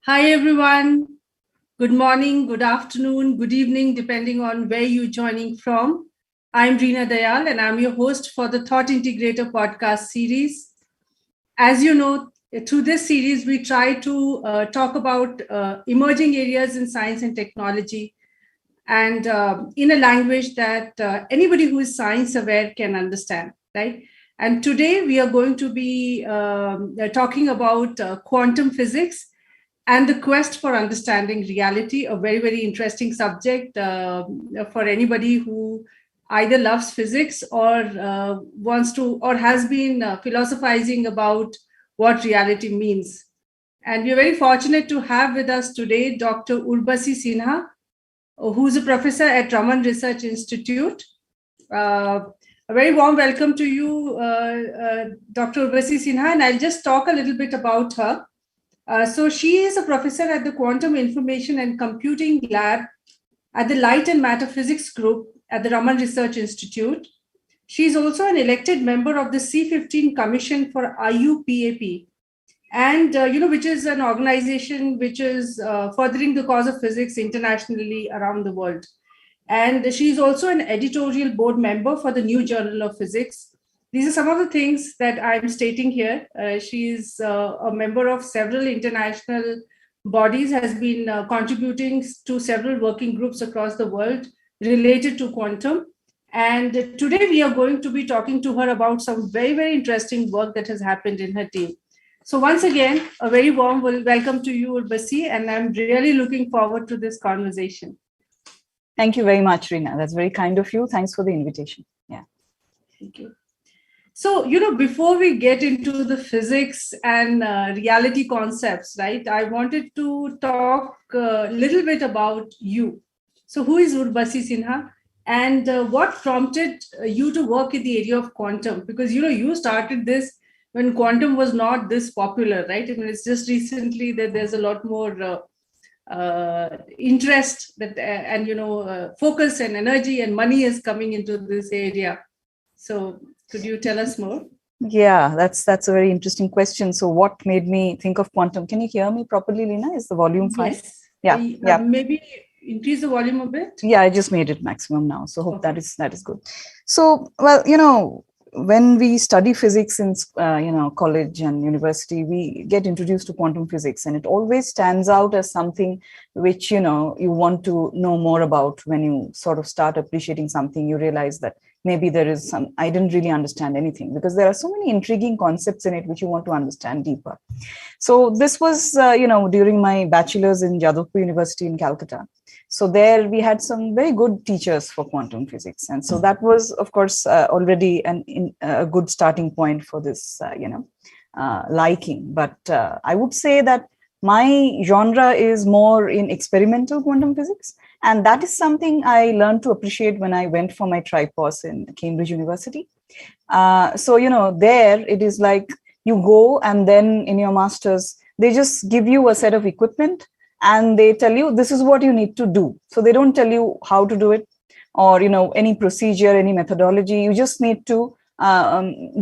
Hi, everyone. Good morning, good afternoon, good evening, depending on where you're joining from. I'm Reena Dayal, and I'm your host for the Thought Integrator podcast series. As you know, through this series, we try to talk about emerging areas in science and technology and in a language that anybody who is science aware can understand, right? And today we are going to be talking about quantum physics and the quest for understanding reality, a very, very interesting subject for anybody who either loves physics or wants to or has been philosophizing about what reality means. And we're very fortunate to have with us today Dr. Urbasi Sinha, who's a professor at Raman Research Institute. Uh, a very warm welcome to you, Dr. Urbasi Sinha, and I'll just talk a little bit about her. So she is a professor at the Quantum Information and Computing Lab at the Light and Matter Physics Group at the Raman Research Institute. She is also an elected member of the C15 Commission for IUPAP, and which is an organization which is furthering the cause of physics internationally around the world. And she's also an editorial board member for the New Journal of Physics. These are some of the things that I'm stating here. She's a member of several international bodies, has been contributing to several working groups across the world related to quantum. And today we are going to be talking to her about some very, very interesting work that has happened in her team. So once again, a very warm welcome to you, Urbasi, and I'm really looking forward to this conversation. Thank you very much, Reena. That's very kind of you. Thanks for the invitation. Yeah. Thank you. So, before we get into the physics and reality concepts, right, I wanted to talk a little bit about you. So, who is Urbasi Sinha? And what prompted you to work in the area of quantum? Because, you started this when quantum was not this popular, right? I mean, it's just recently that there's a lot more interest that and focus and energy and money is coming into this area. So could you tell us more? Yeah, that's a very interesting question. So what made me think of quantum? Can you hear me properly, Lina? Is the volume fine? Yes. Yeah. Maybe increase the volume a bit. Yeah, I just made it maximum now. So hope Okay. that is good. So, well, when we study physics in college and university, we get introduced to quantum physics, and it always stands out as something which you want to know more about. When you sort of start appreciating something, you realize that maybe there is some, I didn't really understand anything, because there are so many intriguing concepts in it which you want to understand deeper. So this was during my bachelor's in Jadavpur University in Calcutta. So there we had some very good teachers for quantum physics. And so that was, of course, already a good starting point for this, liking. But I would say that my genre is more in experimental quantum physics. And that is something I learned to appreciate when I went for my tripos in Cambridge University. So, there it is like you go, and then in your master's, they just give you a set of equipment and they tell you this is what you need to do. So they don't tell you how to do it, or any procedure, any methodology. You just need to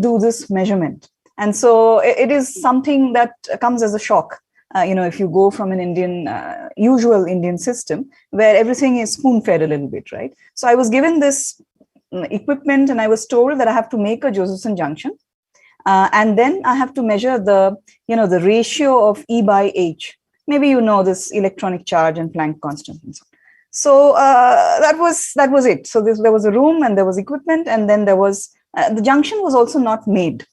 do this measurement. And so it is something that comes as a shock. If you go from an usual Indian system where everything is spoon-fed a little bit, right? So I was given this equipment, and I was told that I have to make a Josephson junction, and then I have to measure the ratio of E by H. Maybe this electronic charge and Planck constant and so on. So that was it. So there was a room, and there was equipment, and then there was the junction was also not made.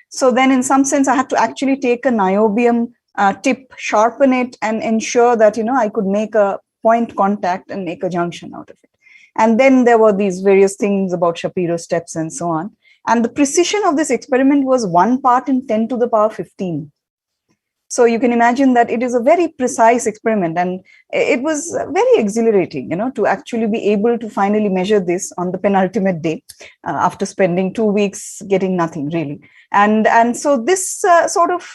So then, in some sense, I had to actually take a niobium tip, sharpen it, and ensure that I could make a point contact and make a junction out of it. And then there were these various things about Shapiro steps and so on. And the precision of this experiment was 1 part in 10 to the power 15. So you can imagine that it is a very precise experiment, and it was very exhilarating, to actually be able to finally measure this on the penultimate day after spending 2 weeks getting nothing really. And so this sort of,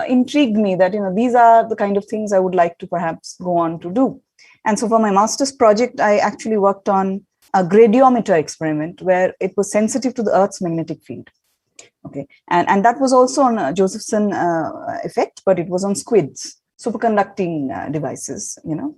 intrigued me that, these are the kind of things I would like to perhaps go on to do. And so for my master's project, I actually worked on a gradiometer experiment where it was sensitive to the Earth's magnetic field. Okay, and that was also on a Josephson effect, but it was on squids. superconducting devices, and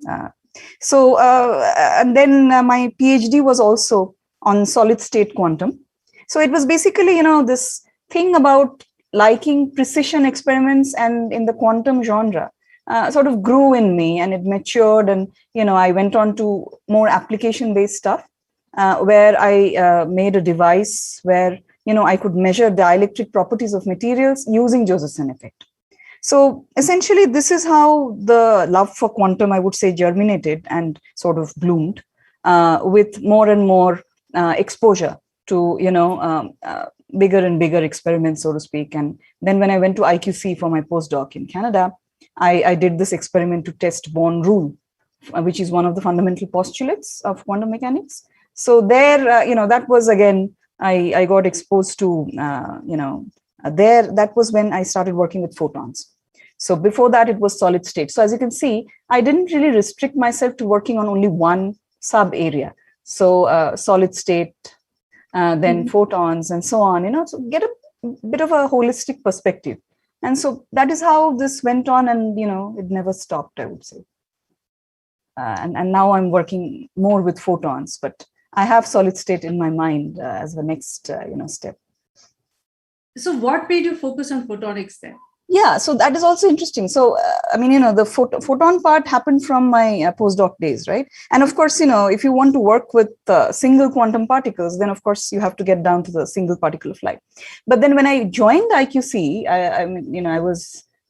then my PhD was also on solid state quantum. So it was basically, this thing about liking precision experiments, and in the quantum genre sort of grew in me, and it matured, and I went on to more application based stuff, where I made a device where I could measure dielectric properties of materials using Josephson effect. So essentially, this is how the love for quantum, I would say, germinated and sort of bloomed with more and more exposure to bigger and bigger experiments, so to speak. And then when I went to IQC for my postdoc in Canada, I did this experiment to test Born rule, which is one of the fundamental postulates of quantum mechanics. So there, that was again, I got exposed to, there, that was when I started working with photons. So before that, it was solid state. So as you can see, I didn't really restrict myself to working on only one sub area. So solid state, then photons and so on, so get a bit of a holistic perspective. And so that is how this went on, and, it never stopped, I would say. And now I'm working more with photons, but I have solid state in my mind as the next, step. So what made you focus on photonics then? Yeah, so that is also interesting. So, the photon part happened from my postdoc days, right? And of course, if you want to work with single quantum particles, then of course you have to get down to the single particle of light. But then when I joined IQC,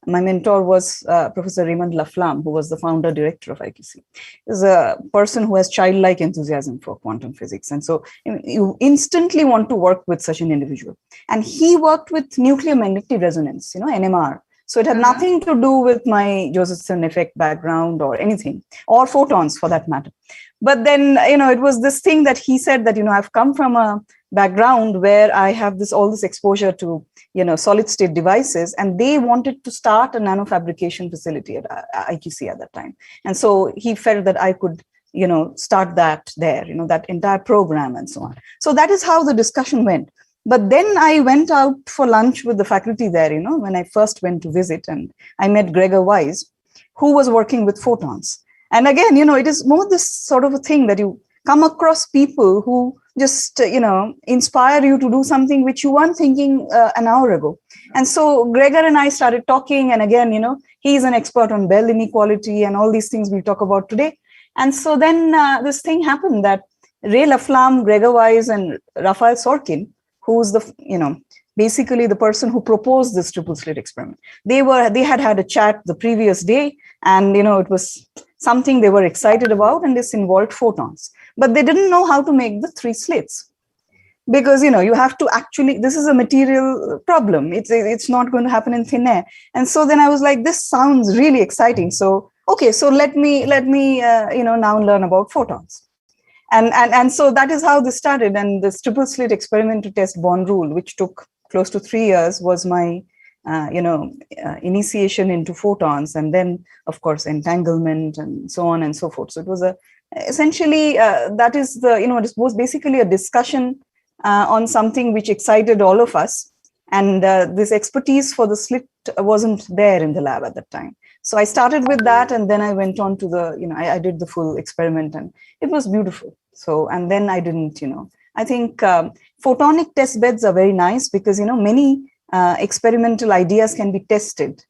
my mentor was Professor Raymond Laflamme, who was the founder director of IQC. He's a person who has childlike enthusiasm for quantum physics. And so you instantly want to work with such an individual. And he worked with nuclear magnetic resonance, NMR. So it had nothing to do with my Josephson effect background or anything, or photons for that matter. But then, it was this thing that he said that, I've come from a background where I have all this exposure to, solid state devices, and they wanted to start a nanofabrication facility at IQC at that time. And so he felt that I could, start that there, that entire program and so on. So that is how the discussion went. But then I went out for lunch with the faculty there, when I first went to visit, and I met Gregor Wise, who was working with photons. And again, it is more this sort of a thing that you come across people who just, inspire you to do something which you weren't thinking an hour ago. And so Gregor and I started talking. And again, he's an expert on Bell inequality and all these things we talk about today. And so then this thing happened that Ray Laflamme, Gregor Wise, and Raphael Sorkin, who's basically the person who proposed this triple slit experiment. They had a chat the previous day, and it was something they were excited about, and this involved photons. But they didn't know how to make the 3 slits, because you have to actually, this is a material problem. It's not going to happen in thin air. And so then I was like, this sounds really exciting. So okay, so let me now learn about photons. And so that is how this started. And this triple slit experiment to test Born rule, which took close to 3 years, was my initiation into photons, and then of course entanglement and so on and so forth. So it was essentially that is it was basically a discussion on something which excited all of us, and this expertise for the slit wasn't there in the lab at that time. So I started with that, and then I went on to I did the full experiment, and it was beautiful. So, and then I didn't, I think photonic test beds are very nice because, many experimental ideas can be tested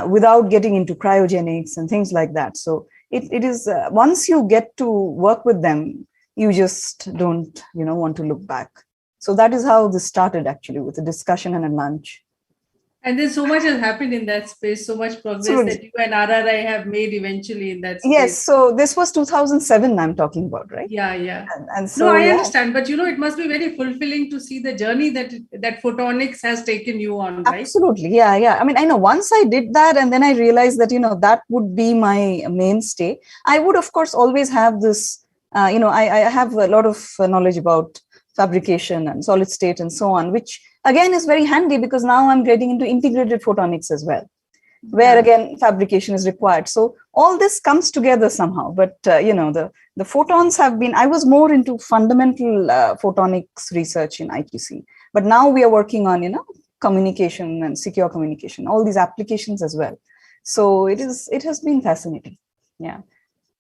without getting into cryogenics and things like that. So it is, once you get to work with them, you just don't, want to look back. So that is how this started, actually, with a discussion and a lunch. And then so much has happened in that space, so much progress that you and RRI have made eventually in that space. Yes, so this was 2007 I'm talking about, right? Yeah. And so, no, I understand, but it must be very fulfilling to see the journey that photonics has taken you on, right? Absolutely, yeah. I mean, I know once I did that, and then I realized that, that would be my mainstay. I would, of course, always have this, I have a lot of knowledge about fabrication and solid state and so on, which again is very handy because now I'm getting into integrated photonics as well, where again fabrication is required. So all this comes together somehow. But the photons have been, I was more into fundamental photonics research in IQC, but now we are working on communication and secure communication, all these applications as well. So it has been fascinating. Yeah.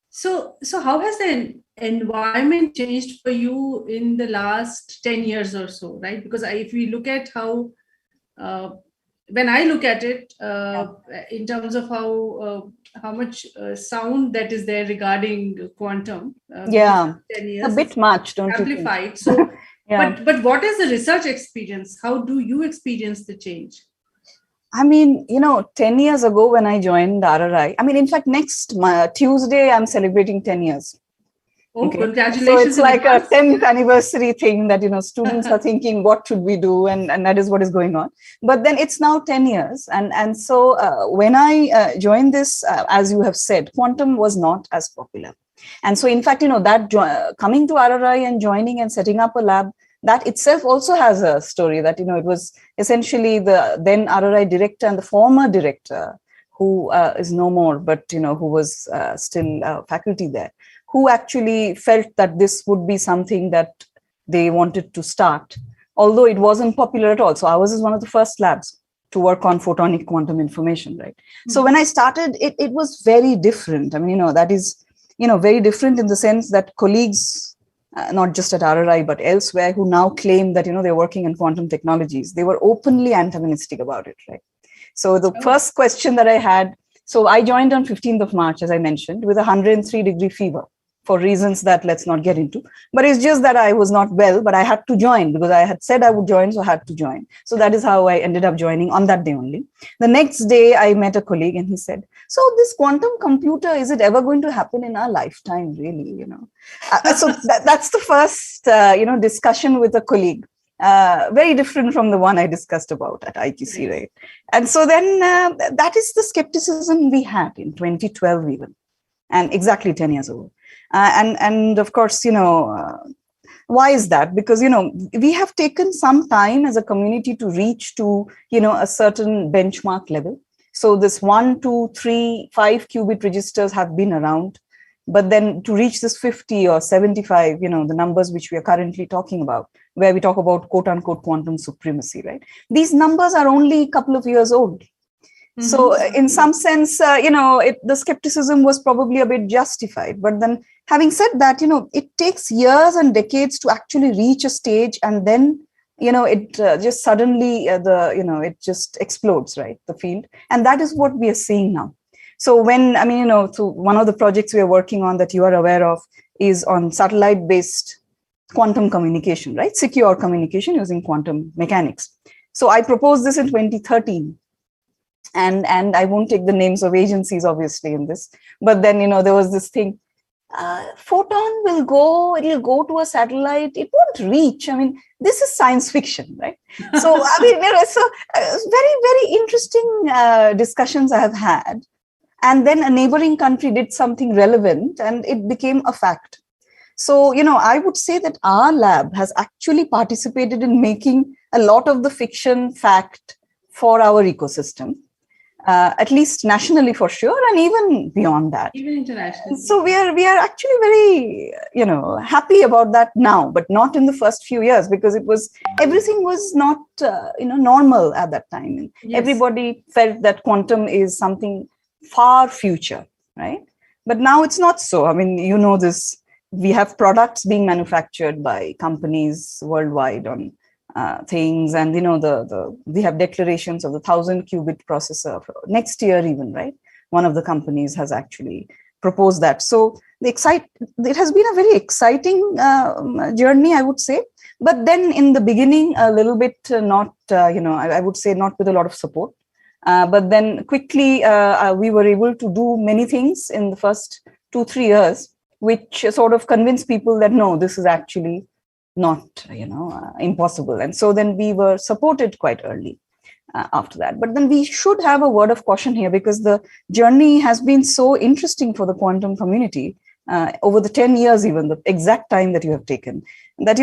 So how has the environment changed for you in the last 10 years or so, right? Because if we look at uh, when I look at it, in terms of how much sound that is there regarding quantum, because Yeah, 10 a years bit it's much, don't you think? amplified. So, Yeah. but what is the research experience? How do you experience the change? I mean, 10 years ago when I joined RRI, I mean, in fact, next Tuesday, I'm celebrating 10 years. Oh, Okay. So congratulations it's in like a advance. 10th anniversary thing that, students are thinking, what should we do? And that is what is going on. But then it's now 10 years. And so when I joined this, as you have said, quantum was not as popular. And so, in fact, that coming to RRI and joining and setting up a lab, that itself also has a story that, it was essentially the then RRI director and the former director who is no more, but, who was still faculty there, who actually felt that this would be something that they wanted to start, although it wasn't popular at all. So ours is one of the first labs to work on photonic quantum information, right? Mm-hmm. So when I started, it was very different. I mean, that is, very different in the sense that colleagues, not just at RRI, but elsewhere, who now claim that, they're working in quantum technologies, they were openly antagonistic about it, right? So the first question that I had, so I joined on 15th of March, as I mentioned, with 103-degree fever, for reasons that let's not get into. But it's just that I was not well, but I had to join because I had said I would join, so I had to join. So that is how I ended up joining on that day only. The next day, I met a colleague and he said, so this quantum computer, is it ever going to happen in our lifetime, really? So that's the first, discussion with a colleague. Very different from the one I discussed about at IQC, yes. Right? And so then that is the skepticism we had in 2012 even, and exactly 10 years ago. And of course, why is that? Because, we have taken some time as a community to reach to, a certain benchmark level. So this 1, 2, 3, 5 qubit registers have been around. But then to reach this 50 or 75, the numbers which we are currently talking about, where we talk about quote unquote quantum supremacy, right? These numbers are only a couple of years old. Mm-hmm. So in some sense, the skepticism was probably a bit justified. But then having said that, it takes years and decades to actually reach a stage, and then, it just suddenly, it just explodes, right? The field. And that is what we are seeing now. So when, so one of the projects we are working on that you are aware of is on satellite-based quantum communication, right? Secure communication using quantum mechanics. So I proposed this in 2013. And I won't take the names of agencies, obviously, in this. But then, there was this thing, photon will go, it'll go to a satellite, it won't reach. I mean, this is science fiction, right? So, very, very interesting discussions I have had. And then a neighboring country did something relevant and it became a fact. So, I would say that our lab has actually participated in making a lot of the fiction fact for our ecosystem, at least nationally for sure, and even beyond that. Even internationally. So we are actually very, happy about that now, but not in the first few years, because everything was not, normal at that time. Yes. Everybody felt that quantum is something far future, right? But now it's not so. I mean, this, we have products being manufactured by companies worldwide on things, and we have declarations of the 1,000 qubit processor for next year even, right? One of the companies has actually proposed that. So it has been a very exciting journey, I would say. But then in the beginning, a little bit not, I would say not with a lot of support. But then quickly, we were able to do many things in the first 2-3 years, which sort of convinced people that, no, this is actually not, impossible. And so then we were supported quite early after that. But then we should have a word of caution here, because the journey has been so interesting for the quantum community over the 10 years, even the exact time that you have taken, that,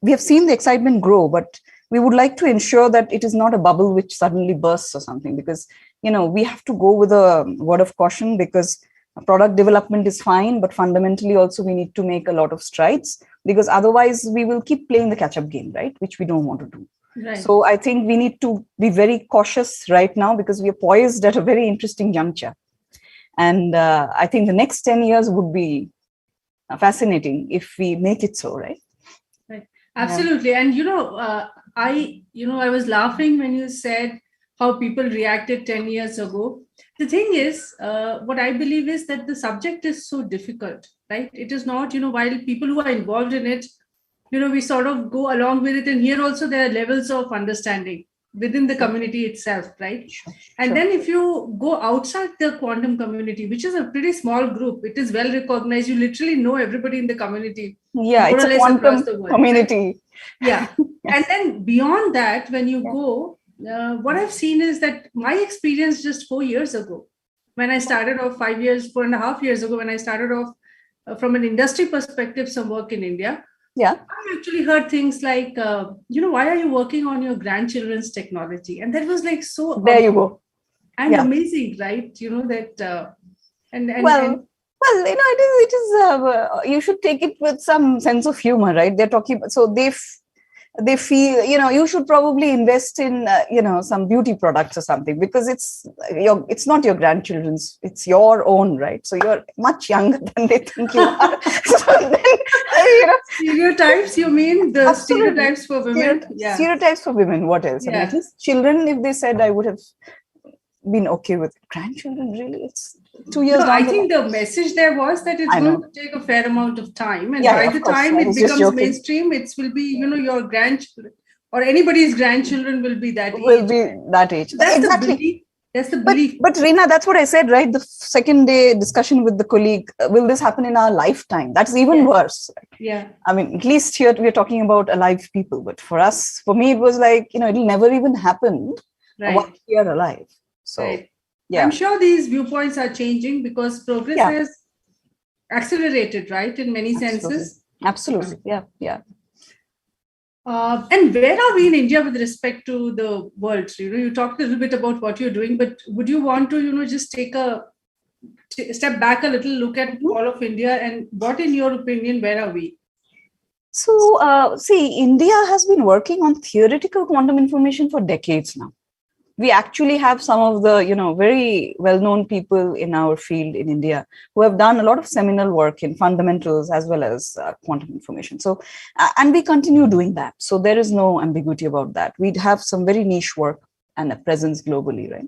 we have seen the excitement grow, but we would like to ensure that it is not a bubble which suddenly bursts or something, because, we have to go with a word of caution, because product development is fine, but fundamentally also we need to make a lot of strides, because otherwise we will keep playing the catch-up game, right? Which we don't want to do. Right. So I think we need to be very cautious right now because we are poised at a very interesting juncture. And I think the next 10 years would be fascinating if we make it so, right? Right. Absolutely. Yeah. And, I was laughing when you said how people reacted 10 years ago. The thing is, what I believe is that the subject is so difficult, right? It is not, while people who are involved in it, we sort of go along with it. And here also there are levels of understanding within the community itself, right? Sure, And sure. then if you go outside the quantum community, which is a pretty small group, it is well recognized. You literally know everybody in the community, Yeah, more it's or a less across quantum the world. community. Yeah. Yeah. And then beyond that, when you Yeah. go, what I've seen is that my experience just 4 years ago, when I started off 5 years, 4.5 years ago, when I started off from an industry perspective, some work in India, Yeah. I've actually heard things like, why are you working on your grandchildren's technology? And that was like so There you go. and amazing, right? That and well, it is you should take it with some sense of humor, right? They're talking, so they feel, you should probably invest in some beauty products or something, because it's not your grandchildren's, it's your own, right? So you're much younger than they think you are. So then, stereotypes, you mean the absolutely. stereotypes for women? Yeah. Stereotypes for women, what else? I mean, at least children, if they said, I would have been okay with it. Grandchildren, really? It's 2 years down I the think line. the message there was that it's going to take a fair amount of time, and by the time it becomes mainstream, it will be, your grandchildren or anybody's grandchildren will be that age. That's exactly. the belief. That's the belief. But Reena, that's what I said, right? The second day discussion with the colleague, will this happen in our lifetime? That's even worse. Yeah. I mean, at least here we're talking about alive people, but for me, it was like, it'll never even happen while we are alive. So, yeah. I'm sure these viewpoints are changing because progress has accelerated, right? In many senses. Absolutely. Yeah. And where are we in India with respect to the world? You talked a little bit about what you're doing, but would you want to, just take a step back a little, look at all of India, and what, in your opinion, where are we? So, see, India has been working on theoretical quantum information for decades now. We actually have some of the, very well-known people in our field in India who have done a lot of seminal work in fundamentals as well as quantum information. So, and we continue doing that. So there is no ambiguity about that. We have some very niche work and a presence globally, right?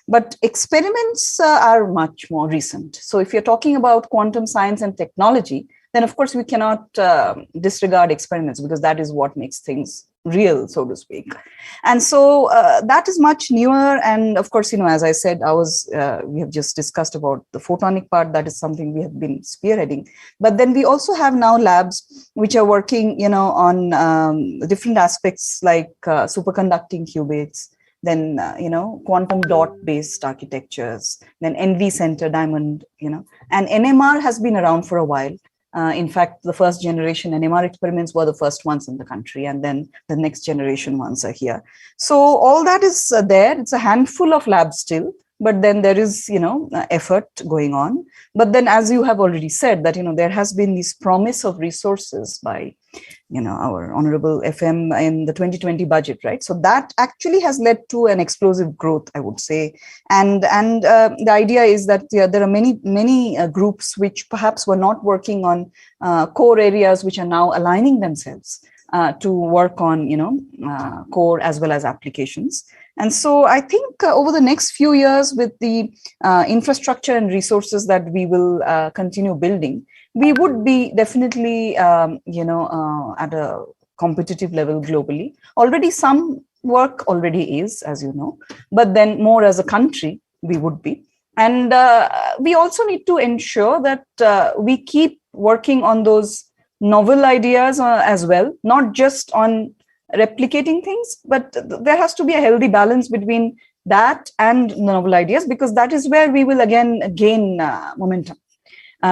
But experiments are much more recent. So if you're talking about quantum science and technology, then of course we cannot disregard experiments, because that is what makes things real, so to speak. And so that is much newer. And of course, as I said, we have just discussed about the photonic part. That is something we have been spearheading. But then we also have now labs which are working, on different aspects like superconducting qubits, then, quantum dot-based architectures, then NV center diamond, and NMR has been around for a while. In fact, the first generation NMR experiments were the first ones in the country, and then the next generation ones are here. So all that is there. It's a handful of labs still, but then there is, effort going on. But then, as you have already said, that, there has been this promise of resources by, our honorable FM in the 2020 budget, right? So that actually has led to an explosive growth, I would say. And the idea is that there are many groups which perhaps were not working on core areas, which are now aligning themselves to work on, core as well as applications. And so I think over the next few years, with the infrastructure and resources that we will continue building, we would be definitely, at a competitive level globally. Already some work already is, as you know, but then more as a country, we would be. And we also need to ensure that we keep working on those novel ideas as well, not just on replicating things, but there has to be a healthy balance between that and novel ideas, because that is where we will again gain momentum.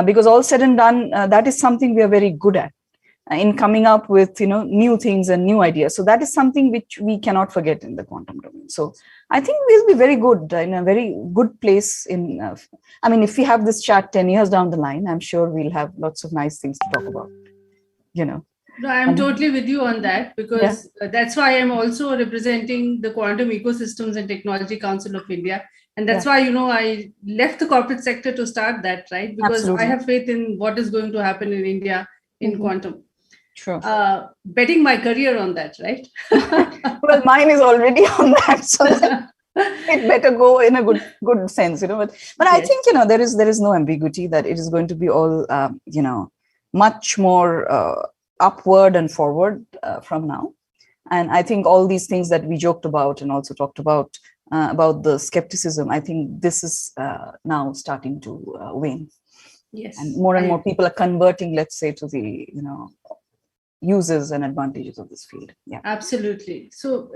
Because all said and done, that is something we are very good at in coming up with new things and new ideas. So that is something which we cannot forget in the quantum domain. So I think we'll be very good, in a very good place. If we have this chat 10 years down the line, I'm sure we'll have lots of nice things to talk about. No, I'm totally with you on that, because that's why I'm also representing the Quantum Ecosystems and Technology Council of India. And that's why, I left the corporate sector to start that, right? Because I have faith in what is going to happen in India in quantum. Sure. Betting my career on that, right? Well, mine is already on that. So it better go in a good sense, But I think, there is no ambiguity that it is going to be all, much more upward and forward from now. And I think all these things that we joked about and also talked about the skepticism, I think this is now starting to wane. Yes. And more people are converting, let's say, to the, uses and advantages of this field. Yeah. Absolutely. So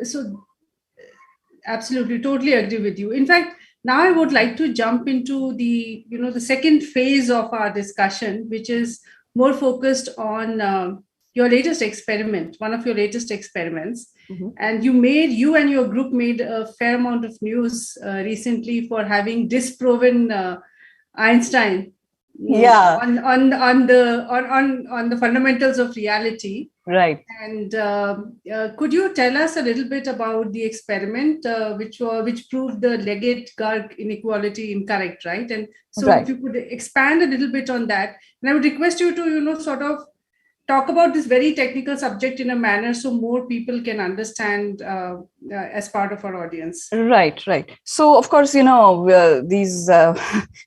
absolutely, totally agree with you. In fact, now I would like to jump into the second phase of our discussion, which is more focused on your latest experiment, one of your latest experiments. And you and your group made a fair amount of news recently for having disproven Einstein on the fundamentals of reality. Right. And could you tell us a little bit about the experiment which proved the Leggett-Garg inequality incorrect, right? And so if you could expand a little bit on that, and I would request you to sort of talk about this very technical subject in a manner so more people can understand as part of our audience. Right. So, of course, we are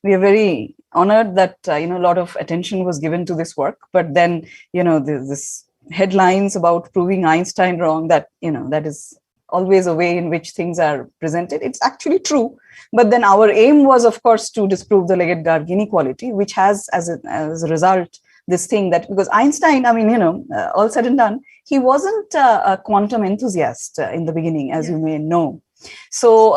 very honored that, a lot of attention was given to this work. But then, this headlines about proving Einstein wrong, that, that is always a way in which things are presented. It's actually true. But then our aim was, of course, to disprove the Leggett-Garg inequality, which has as a result this thing that, because Einstein, all said and done, he wasn't a quantum enthusiast in the beginning, as you may know. So,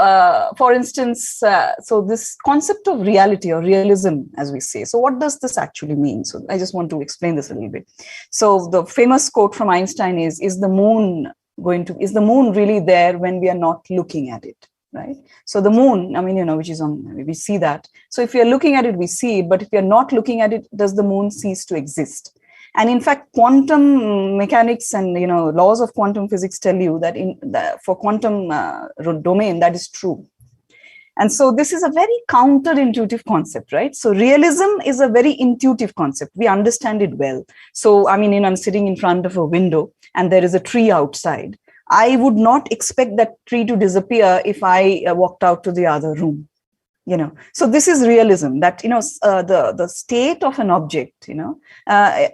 for instance, so this concept of reality or realism, as we say, so what does this actually mean? So I just want to explain this a little bit. So the famous quote from Einstein is the moon really there when we are not looking at it? Right. So the moon, which is we see that. So if we are looking at it, we see it. But if we are not looking at it, does the moon cease to exist? And in fact, quantum mechanics and laws of quantum physics tell you that for quantum domain, that is true. And so this is a very counterintuitive concept, right? So realism is a very intuitive concept. We understand it well. So I'm sitting in front of a window and there is a tree outside. I would not expect that tree to disappear if I walked out to the other room. So this is realism, that the state of an object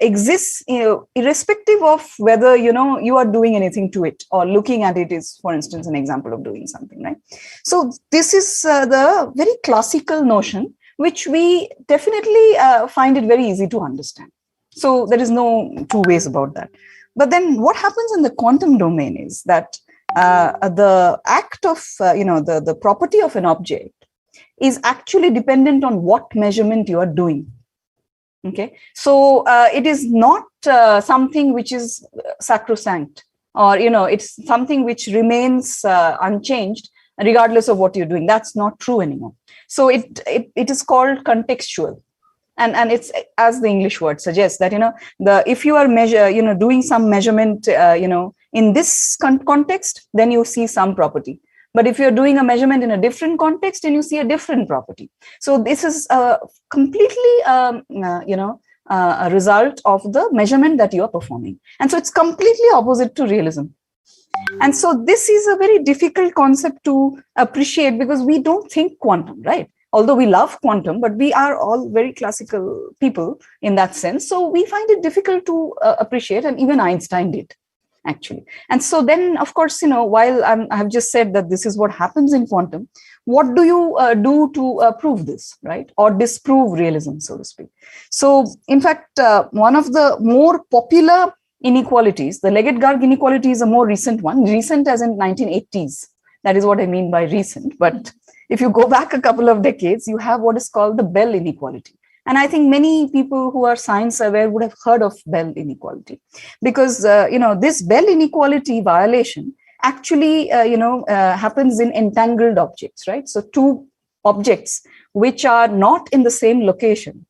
exists irrespective of whether you are doing anything to it, or looking at it is, for instance, an example of doing something, right? So this is the very classical notion, which we definitely find it very easy to understand. So there is no two ways about that. But then what happens in the quantum domain is that the act of the property of an object is actually dependent on what measurement you are doing. Okay, so it is not something which is sacrosanct, or it's something which remains unchanged regardless of what you're doing. That's not true anymore. So it is called contextual, and it's, as the English word suggests, that if you are doing some measurement in this context, then you see some property. But if you're doing a measurement in a different context, then you see a different property. So this is completely, a result of the measurement that you are performing. And so it's completely opposite to realism. And so this is a very difficult concept to appreciate, because we don't think quantum, right? Although we love quantum, but we are all very classical people in that sense. So we find it difficult to appreciate, and even Einstein did, actually. And so then, of course, while I have just said that this is what happens in quantum, what do you do to prove this, right? Or disprove realism, so to speak. So, in fact, one of the more popular inequalities, the Leggett-Garg inequality, is a more recent one, recent as in 1980s. That is what I mean by recent. But if you go back a couple of decades, you have what is called the Bell inequality. And I think many people who are science aware would have heard of Bell inequality, because this Bell inequality violation actually happens in entangled objects, right? So two objects which are not in the same location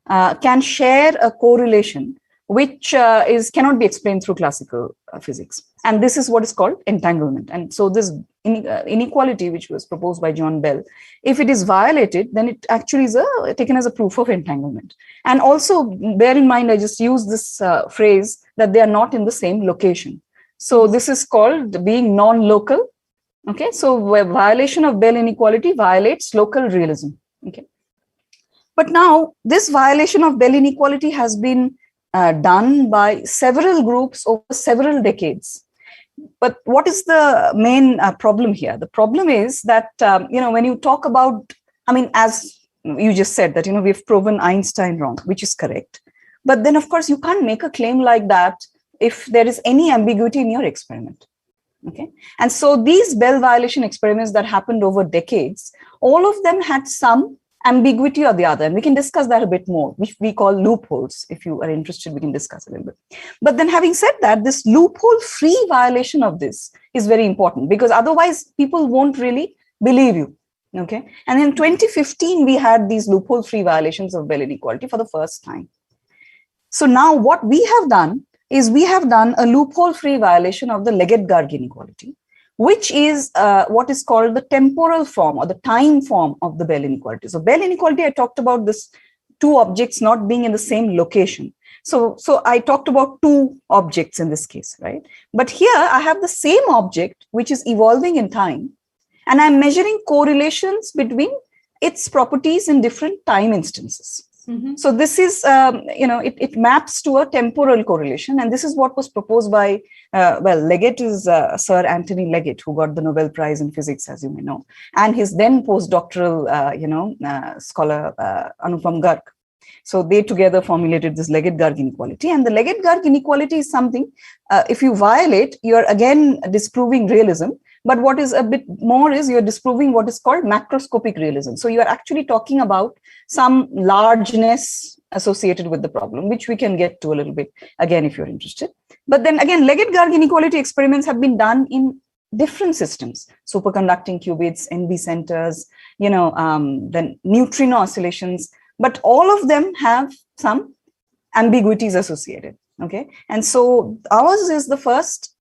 can share a correlation which cannot be explained through classical physics. And this is what is called entanglement. And so this inequality, which was proposed by John Bell, if it is violated, then it actually is taken as a proof of entanglement. And also bear in mind, I just use this phrase that they are not in the same location. So this is called being non-local. Okay, so a violation of Bell inequality violates local realism. Okay, but now this violation of Bell inequality has been done by several groups over several decades. But what is the main problem here? The problem is that, when you talk about, I mean, as you just said that, we've proven Einstein wrong, which is correct. But then, of course, you can't make a claim like that if there is any ambiguity in your experiment. Okay. And so these Bell violation experiments that happened over decades, all of them had some ambiguity or the other. And we can discuss that a bit more, which we call loopholes. If you are interested, we can discuss a little bit. But then having said that, this loophole-free violation of this is very important, because otherwise people won't really believe you. Okay. And in 2015, we had these loophole-free violations of Bell inequality for the first time. So now what we have done is we have done a loophole-free violation of the Leggett-Garg inequality, which is what is called the temporal form or the time form of the Bell inequality. So Bell inequality, I talked about this two objects not being in the same location. So I talked about two objects in this case, right? But here I have the same object, which is evolving in time, and I'm measuring correlations between its properties in different time instances. Mm-hmm. So this is, it maps to a temporal correlation. And this is what was proposed by, Leggett is Sir Anthony Leggett, who got the Nobel Prize in Physics, as you may know, and his then postdoctoral, scholar, Anupam Garg. So they together formulated this Leggett-Garg inequality. And the Leggett-Garg inequality is something, if you violate, you're again disproving realism. But what is a bit more is you're disproving what is called macroscopic realism. So you are actually talking about some largeness associated with the problem, which we can get to a little bit again if you're interested. But then again, Leggett-Garg inequality experiments have been done in different systems, superconducting qubits, NB centers, then neutrino oscillations, but all of them have some ambiguities associated. Okay, and so ours is the first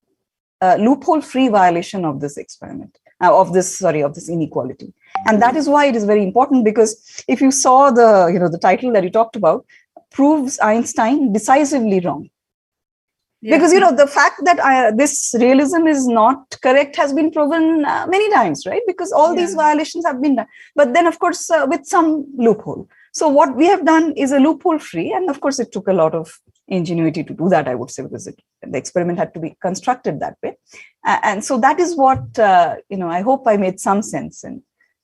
loophole-free violation of this experiment, of this inequality. And that is why it is very important, because if you saw the title that you talked about, proves Einstein decisively wrong. Yeah. Because, the fact that this realism is not correct has been proven many times, right? Because all these violations have been done. But then, of course, with some loophole. So what we have done is a loophole-free, and of course, it took a lot of ingenuity to do that, I would say, because the experiment had to be constructed that way. And so that is what, I hope I made some sense. And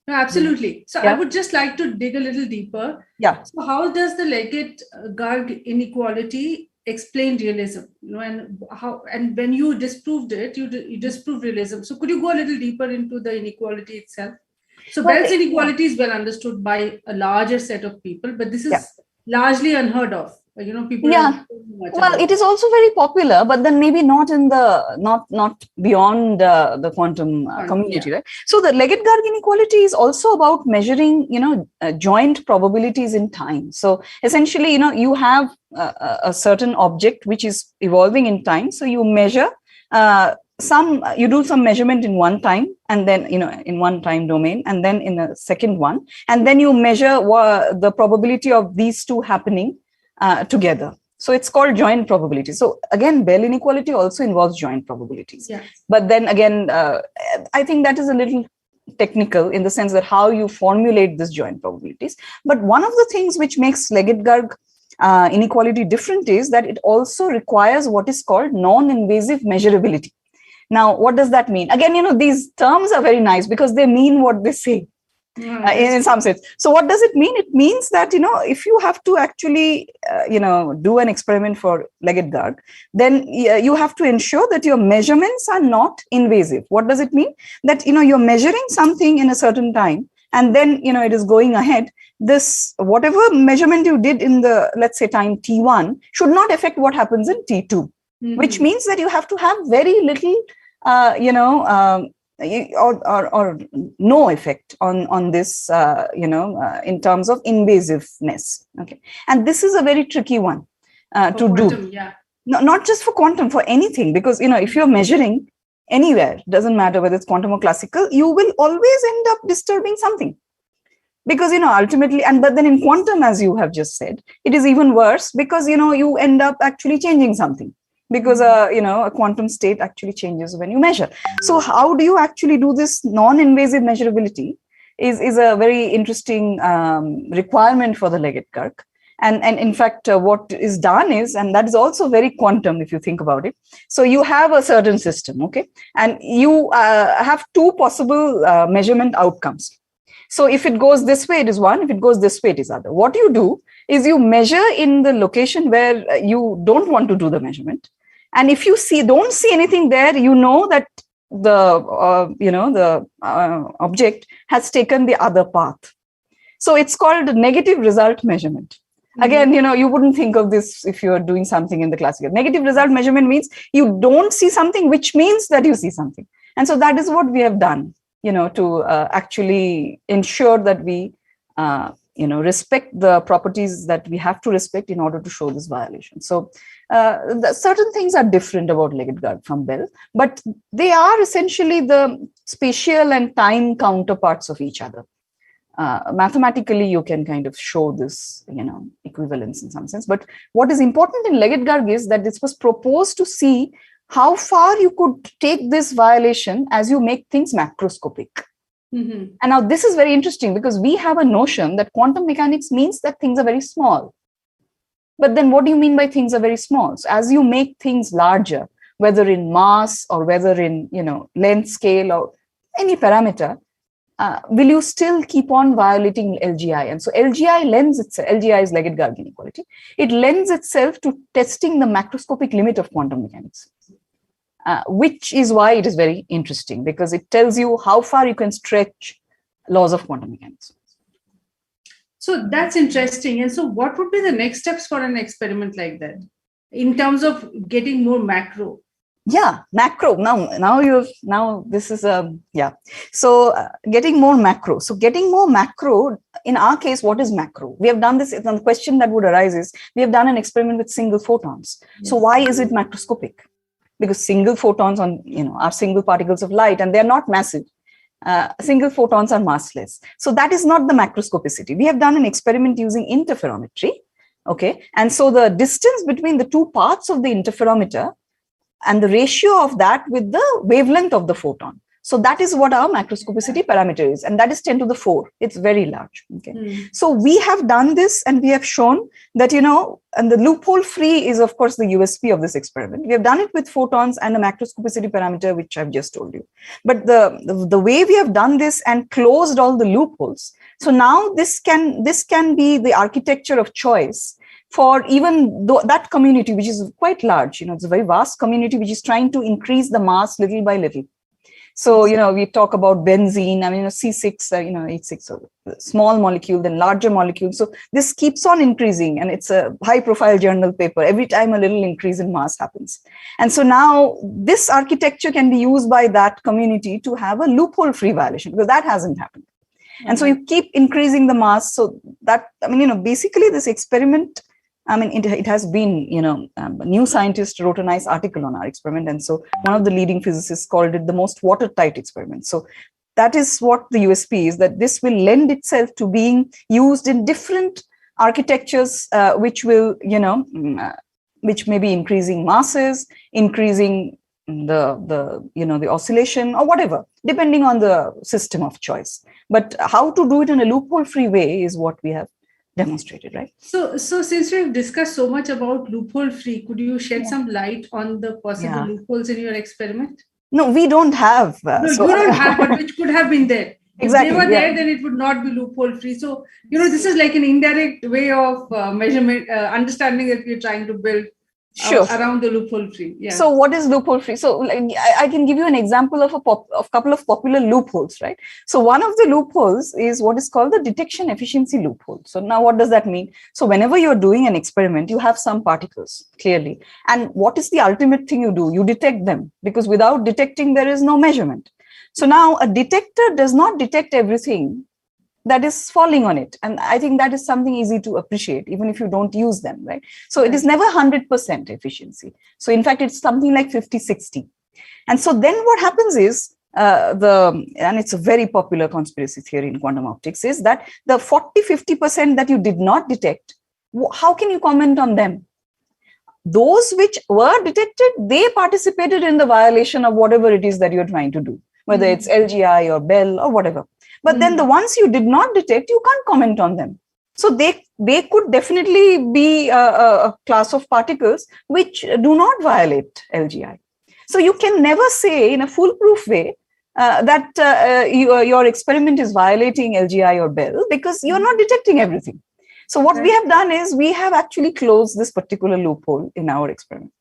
no, absolutely. So I would just like to dig a little deeper. Yeah. So how does the Leggett-Garg inequality explain realism? And when you disproved it, you disproved realism. So could you go a little deeper into the inequality itself? So Bell's inequality is well understood by a larger set of people, but this is largely unheard of. People. Yeah. Well, it is also very popular, but then maybe not in not beyond the quantum community, right? So the Leggett-Garg inequality is also about measuring, joint probabilities in time. So essentially, you have a certain object which is evolving in time. So you measure you do some measurement in one time, and then, in one time domain, and then in a second one, and then you measure the probability of these two happening together. So it's called joint probability. So again, Bell inequality also involves joint probabilities. Yeah. But then again, I think that is a little technical in the sense that how you formulate this joint probabilities. But one of the things which makes Leggett-Garg inequality different is that it also requires what is called non-invasive measurability. Now, what does that mean? Again, these terms are very nice because they mean what they say. In some sense. So what does it mean? It means that, if you have to actually, do an experiment for Leggett-Garg, then you have to ensure that your measurements are not invasive. What does it mean? That, you're measuring something in a certain time, and then, it is going ahead. This, whatever measurement you did in the, let's say, time T1 should not affect what happens in T2, mm-hmm. which means that you have to have very little, or no effect on this, in terms of invasiveness. Okay, and this is a very tricky one to quantum, do. Yeah. No, not just for quantum, for anything, because if you're measuring anywhere, doesn't matter whether it's quantum or classical, you will always end up disturbing something. Because ultimately, but then in quantum, as you have just said, it is even worse, because you end up actually changing something, because a quantum state actually changes when you measure. So how do you actually do this non-invasive measurability is a very interesting requirement for the Leggett-Kirk. And in fact, what is done is, and that is also very quantum if you think about it. So you have a certain system, okay, and you have two possible measurement outcomes. So if it goes this way, it is one. If it goes this way, it is other. What you do is you measure in the location where you don't want to do the measurement. And if you don't see anything there, you know that the object has taken the other path. So it's called negative result measurement. Again, you wouldn't think of this if you're doing something in the classical. Negative result measurement means you don't see something, which means that you see something. And so that is what we have done, to actually ensure that we, respect the properties that we have to respect in order to show this violation. So certain things are different about Leggett-Kirk from Bell, but they are essentially the spatial and time counterparts of each other. Mathematically, you can kind of show this, equivalence in some sense. But what is important in Leggett-Kirk is that this was proposed to see how far you could take this violation as you make things macroscopic. And now this is very interesting, because we have a notion that quantum mechanics means that things are very small. But then what do you mean by things are very small? So as you make things larger, whether in mass or whether in, length scale or any parameter, will you still keep on violating LGI? And so LGI lends itself, LGI is Leggett-Kirk inequality, it lends itself to testing the macroscopic limit of quantum mechanics, which is why it is very interesting, because it tells you how far you can stretch laws of quantum mechanics. So that's interesting. And so what would be the next steps for an experiment like that in terms of getting more macro? Yeah, macro. Now this is So getting more macro. So getting more macro, in our case, what is macro? We have done this. The question that would arise is, we have done an experiment with single photons. Yes. So why is it macroscopic? Because single photons are single particles of light, and they're not massive. Single photons are massless. So that is not the macroscopicity. We have done an experiment using interferometry. Okay. And so the distance between the two parts of the interferometer and the ratio of that with the wavelength of the photon. So that is what our macroscopicity parameter is. And that is 10 to the 4. It's very large. Okay. So we have done this, and we have shown that, and the loophole free is, of course, the USP of this experiment. We have done it with photons and a macroscopicity parameter, which I've just told you. But the way we have done this and closed all the loopholes. So now this can be the architecture of choice for even that community, which is quite large. It's a very vast community which is trying to increase the mass little by little. So, we talk about benzene, C6, H6, small molecule, then larger molecule. So this keeps on increasing, and it's a high profile journal paper. Every time a little increase in mass happens. And so now this architecture can be used by that community to have a loophole free violation, because that hasn't happened. And so you keep increasing the mass. So that, basically this experiment, it has been, a New Scientist wrote a nice article on our experiment. And so one of the leading physicists called it the most watertight experiment. So that is what the USP is, that this will lend itself to being used in different architectures, which will, which may be increasing masses, increasing the oscillation or whatever, depending on the system of choice. But how to do it in a loophole free way is what we have demonstrated, right? So since we've discussed so much about loophole free, could you shed some light on the possible loopholes in your experiment? No, we don't have. No, you don't have, but which could have been there. Exactly. If they were there, then it would not be loophole free. So, this is like an indirect way of measurement, understanding that we're trying to build around the loophole free. Yeah. So what is loophole free? So I can give you an example of a couple of popular loopholes, right? So one of the loopholes is what is called the detection efficiency loophole. So now what does that mean? So whenever you're doing an experiment, you have some particles, clearly. And what is the ultimate thing you do? You detect them, because without detecting, there is no measurement. So now a detector does not detect everything that is falling on it. And I think that is something easy to appreciate, even if you don't use them, right? So it is never 100% efficiency. So in fact, it's something like 50-60. And so then what happens is, and it's a very popular conspiracy theory in quantum optics, is that the 40-50% that you did not detect, how can you comment on them? Those which were detected, they participated in the violation of whatever it is that you're trying to do, whether it's LGI or Bell or whatever. But then the ones you did not detect, you can't comment on them. So they could definitely be a class of particles which do not violate LGI. So you can never say in a foolproof way that your experiment is violating LGI or Bell, because you're not detecting everything. So what we have done is we have actually closed this particular loophole in our experiment.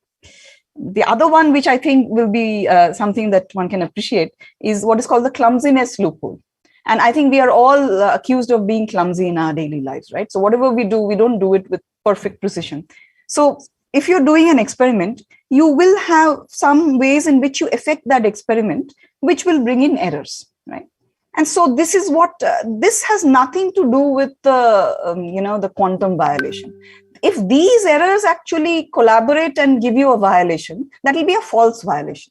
The other one, which I think will be something that one can appreciate, is what is called the clumsiness loophole. And I think we are all accused of being clumsy in our daily lives, right? So whatever we do, we don't do it with perfect precision. So if you're doing an experiment, you will have some ways in which you affect that experiment, which will bring in errors, right? And so this is what, this has nothing to do with the quantum violation. If these errors actually collaborate and give you a violation, that will be a false violation.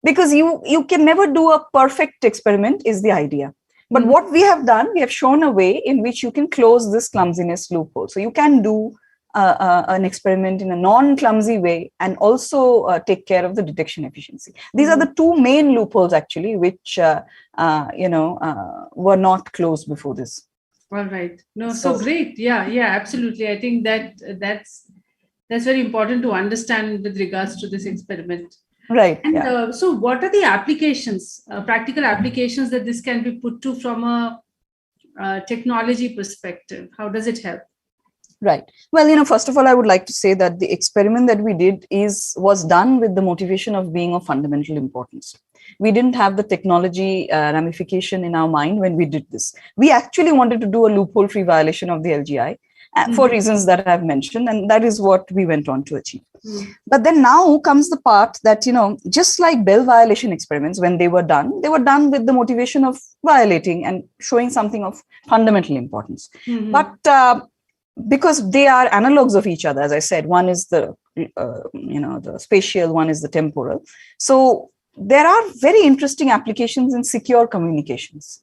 Because you can never do a perfect experiment is the idea. But what we have done, we have shown a way in which you can close this clumsiness loophole. So you can do an experiment in a non-clumsy way and also take care of the detection efficiency. These are the two main loopholes actually, which were not closed before this. All right. No, so great. Yeah, absolutely. I think that's very important to understand with regards to this experiment. Right. And so what are the applications, practical applications that this can be put to from a technology perspective? How does it help? Right. Well, first of all, I would like to say that the experiment that we did was done with the motivation of being of fundamental importance. We didn't have the technology ramification in our mind when we did this. We actually wanted to do a loophole-free violation of the LGI for reasons that I've mentioned, and that is what we went on to achieve. But then now comes the part that, just like Bell violation experiments, when they were done with the motivation of violating and showing something of fundamental importance. But because they are analogs of each other, as I said, one is the spatial, one is the temporal. So there are very interesting applications in secure communications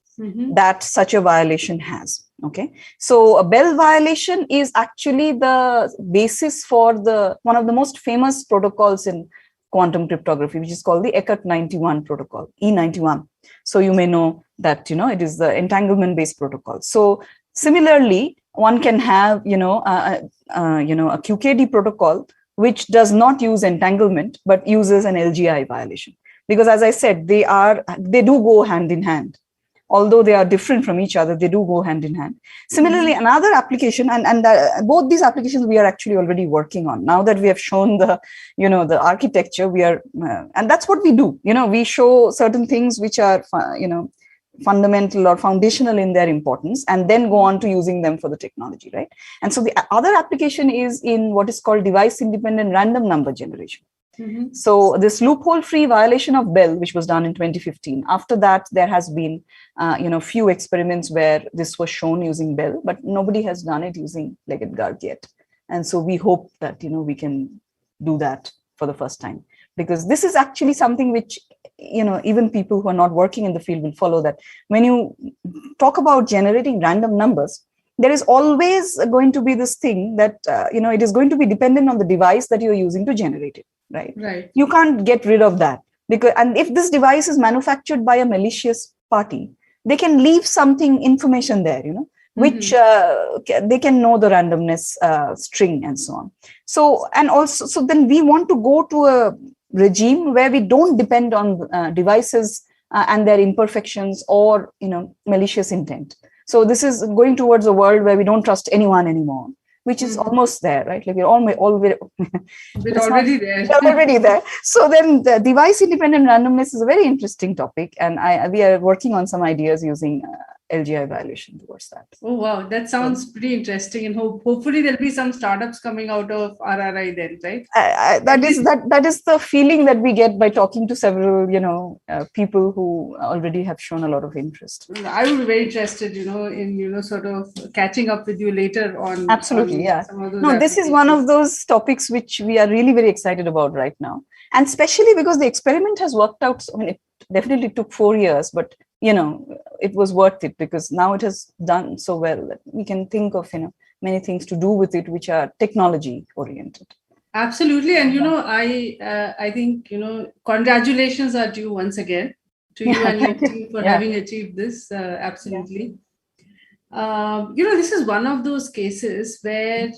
that such a violation has. Okay, so a Bell violation is actually the basis for one of the most famous protocols in quantum cryptography, which is called the Eckert 91 protocol, E91. So you may know that it is the entanglement-based protocol. So similarly, one can have a QKD protocol which does not use entanglement but uses an LGI violation, because as I said, they do go hand in hand. Although they are different from each other, they do go hand in hand. Similarly, another application, and both these applications we are actually already working on. Now that we have shown the architecture, we are, and that's what we do. We show certain things which are, fundamental or foundational in their importance, and then go on to using them for the technology, right? And so the other application is in what is called device-independent random number generation. So this loophole-free violation of Bell, which was done in 2015, after that, there has been, few experiments where this was shown using Bell, but nobody has done it using Legit-Guard yet. And so we hope that, we can do that for the first time, because this is actually something which, even people who are not working in the field will follow, that when you talk about generating random numbers, there is always going to be this thing that, it is going to be dependent on the device that you're using to generate it. Right. You can't get rid of that, and if this device is manufactured by a malicious party, they can leave something information there, which they can know the randomness string and so on. So then we want to go to a regime where we don't depend on devices and their imperfections or malicious intent. So this is going towards a world where we don't trust anyone anymore, which is almost there, right? Like we're already there. Already there. So then the device independent randomness is a very interesting topic, and we are working on some ideas using LGI evaluation towards that. Oh, wow. That sounds pretty interesting. And hopefully there'll be some startups coming out of RRI then, right? That is the feeling that we get by talking to several, people who already have shown a lot of interest. I would be very interested, in, sort of catching up with you later on. Absolutely, yeah. Some of those no, this is one of those topics which we are really very excited about right now. And especially because the experiment has worked out. I mean, it definitely took 4 years, but, it was worth it because now it has done so well that we can think of, many things to do with it, which are technology oriented. Absolutely. And, I think, congratulations are due once again to you and your team for having achieved this. Absolutely. This is one of those cases where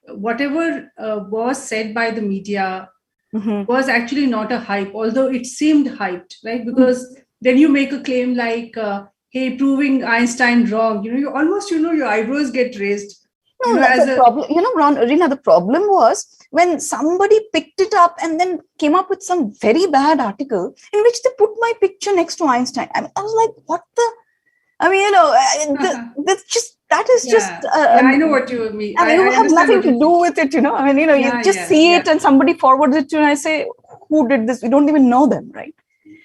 whatever was said by the media was actually not a hype, although it seemed hyped, right? Because then you make a claim like, hey, proving Einstein wrong, you almost, your eyebrows get raised. No, that's a problem. Reena, the problem was when somebody picked it up and then came up with some very bad article in which they put my picture next to Einstein. I was like, what the? I mean, that is just. I know what you mean. I mean, you have nothing to do with it, I mean, you just see it and somebody forwards it to you and I say, who did this? We don't even know them, right?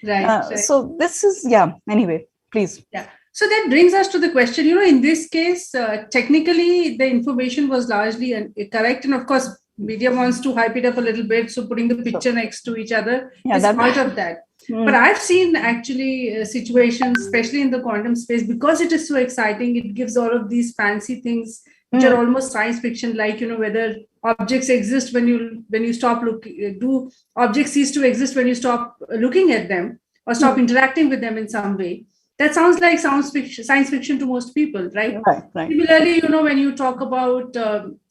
Right. So this is, anyway, please. Yeah. So that brings us to the question, in this case, technically, the information was largely correct. And of course, media wants to hype it up a little bit. So putting the picture next to each other is part of that. But I've seen actually situations, especially in the quantum space, because it is so exciting, it gives all of these fancy things, which are almost science fiction, like, whether objects exist when you stop looking, do objects cease to exist when you stop looking at them or stop interacting with them in some way. That sounds like science fiction to most people, right? Right. Similarly, when you talk about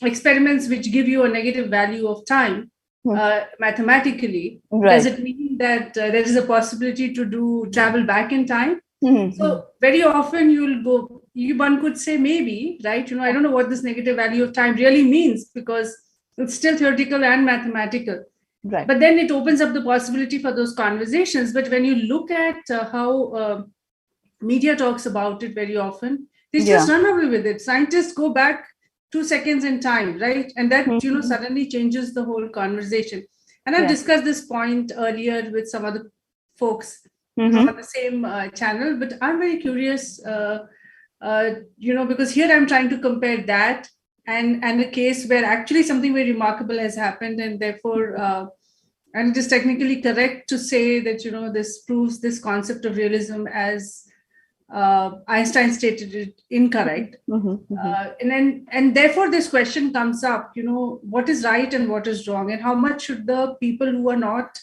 experiments which give you a negative value of time mathematically, does it mean that there is a possibility to travel back in time? So very often one could say maybe, right? I don't know what this negative value of time really means because it's still theoretical and mathematical. Right. But then it opens up the possibility for those conversations. But when you look at how media talks about it very often, they just run away with it. Scientists go back 2 seconds in time, right? And that, suddenly changes the whole conversation. And I've discussed this point earlier with some other folks on the same channel, but I'm very curious, because here I'm trying to compare that and a case where actually something very remarkable has happened, and therefore, and it is technically correct to say that, this proves this concept of realism as Einstein stated it incorrect. And therefore this question comes up, what is right and what is wrong, and how much should the people who are not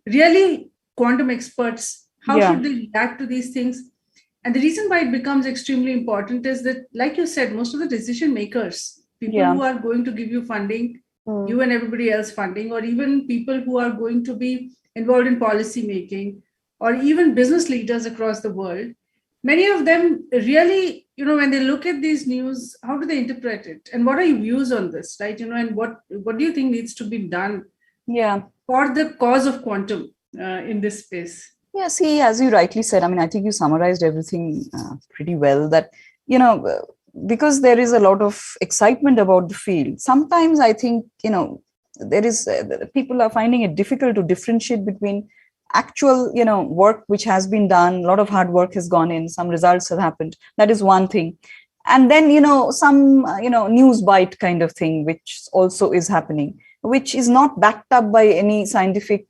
really quantum experts, how should they react to these things? And the reason why it becomes extremely important is that, like you said, most of the decision makers, people who are going to give you funding, you and everybody else funding, or even people who are going to be involved in policy making, or even business leaders across the world, many of them really, when they look at these news, how do they interpret it? And what are your views on this, right? And what do you think needs to be done for the cause of quantum in this space? Yeah, see, as you rightly said, I mean, I think you summarized everything pretty well, that, because there is a lot of excitement about the field, sometimes I think, there is, people are finding it difficult to differentiate between actual, work which has been done, a lot of hard work has gone in, some results have happened. That is one thing. And then, some, news bite kind of thing, which also is happening, which is not backed up by any scientific,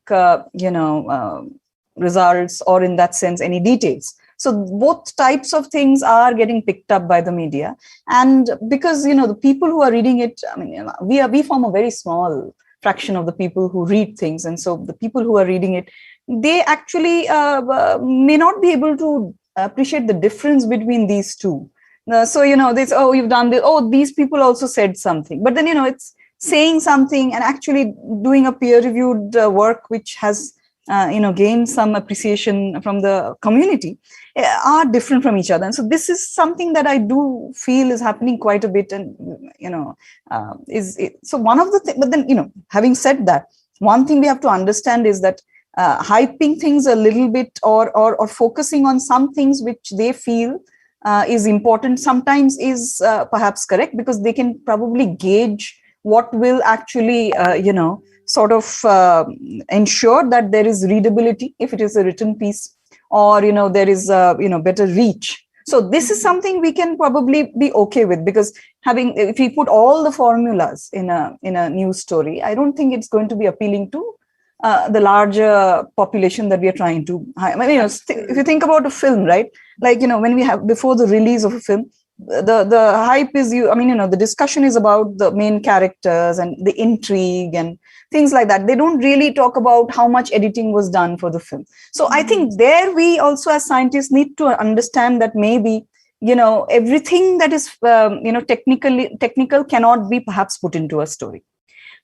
results, or in that sense, any details. So both types of things are getting picked up by the media. And because, the people who are reading it, I mean, we form a very small fraction of the people who read things. And so the people who are reading it, they actually may not be able to appreciate the difference between these two. So, this, you've done this, these people also said something. But then, it's saying something and actually doing a peer-reviewed work which has, gained some appreciation from the community, are different from each other. And so this is something that I do feel is happening quite a bit. And, so one of the things, but then, having said that, one thing we have to understand is that hyping things a little bit or focusing on some things which they feel is important sometimes is perhaps correct, because they can probably gauge what will actually, sort of ensure that there is readability if it is a written piece, or, there is, better reach. So this is something we can probably be okay with, because if we put all the formulas in a news story, I don't think it's going to be appealing to the larger population that we are trying to. I mean, if you think about a film, right? Like, when we have, before the release of a film, the hype is, the discussion is about the main characters and the intrigue and things like that. They don't really talk about how much editing was done for the film. So I think there we also as scientists need to understand that maybe, everything that is, technical cannot be perhaps put into a story.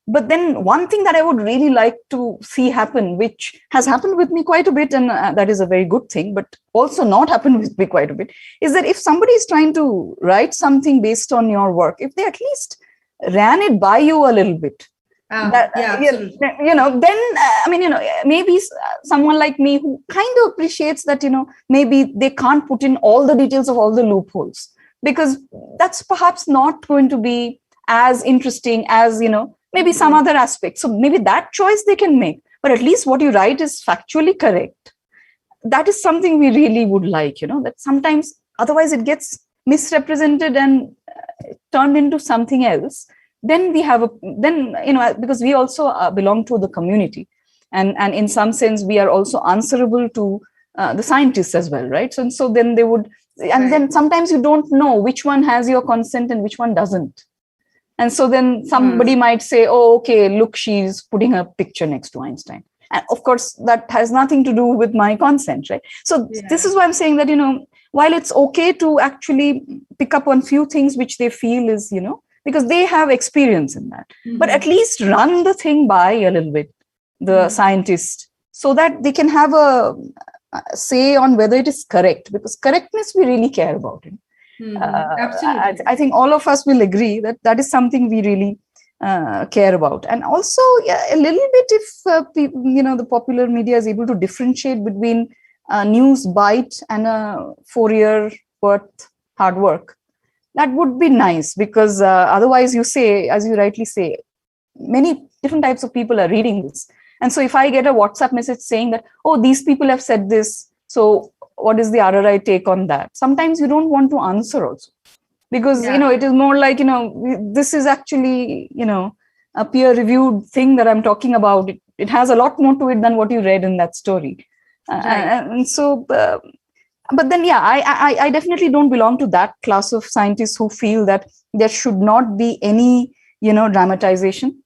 But then one thing that I would really like to see happen, which has happened with me quite a bit, and that is a very good thing, but also not happened with me quite a bit, is that if somebody is trying to write something based on your work, if they at least ran it by you a little bit, then maybe someone like me who kind of appreciates that, maybe they can't put in all the details of all the loopholes, because that's perhaps not going to be as interesting as, maybe some other aspect. So maybe that choice they can make, but at least what you write is factually correct. That is something we really would like, that sometimes otherwise it gets misrepresented and turned into something else. Then we have because we also belong to the community, and in some sense we are also answerable to the scientists as well, right? So then they would, and then sometimes you don't know which one has your consent and which one doesn't. And so then somebody might say, oh, okay, look, she's putting a picture next to Einstein. And of course, that has nothing to do with my consent, right? So this is why I'm saying that, while it's okay to actually pick up on few things which they feel is, because they have experience in that, but at least run the thing by a little bit, the scientist, so that they can have a say on whether it is correct, because correctness we really care about it. Absolutely. I think all of us will agree that that is something we really care about. And also, a little bit, if the popular media is able to differentiate between a news bite and a 4-year worth hard work, that would be nice, because otherwise, you say, as you rightly say, many different types of people are reading this. And so if I get a WhatsApp message saying that, oh, these people have said this, so what is the RRI take on that? Sometimes you don't want to answer also, because, it is more like, this is actually, a peer reviewed thing that I'm talking about. It has a lot more to it than what you read in that story. And so, but then, I definitely don't belong to that class of scientists who feel that there should not be any, dramatization,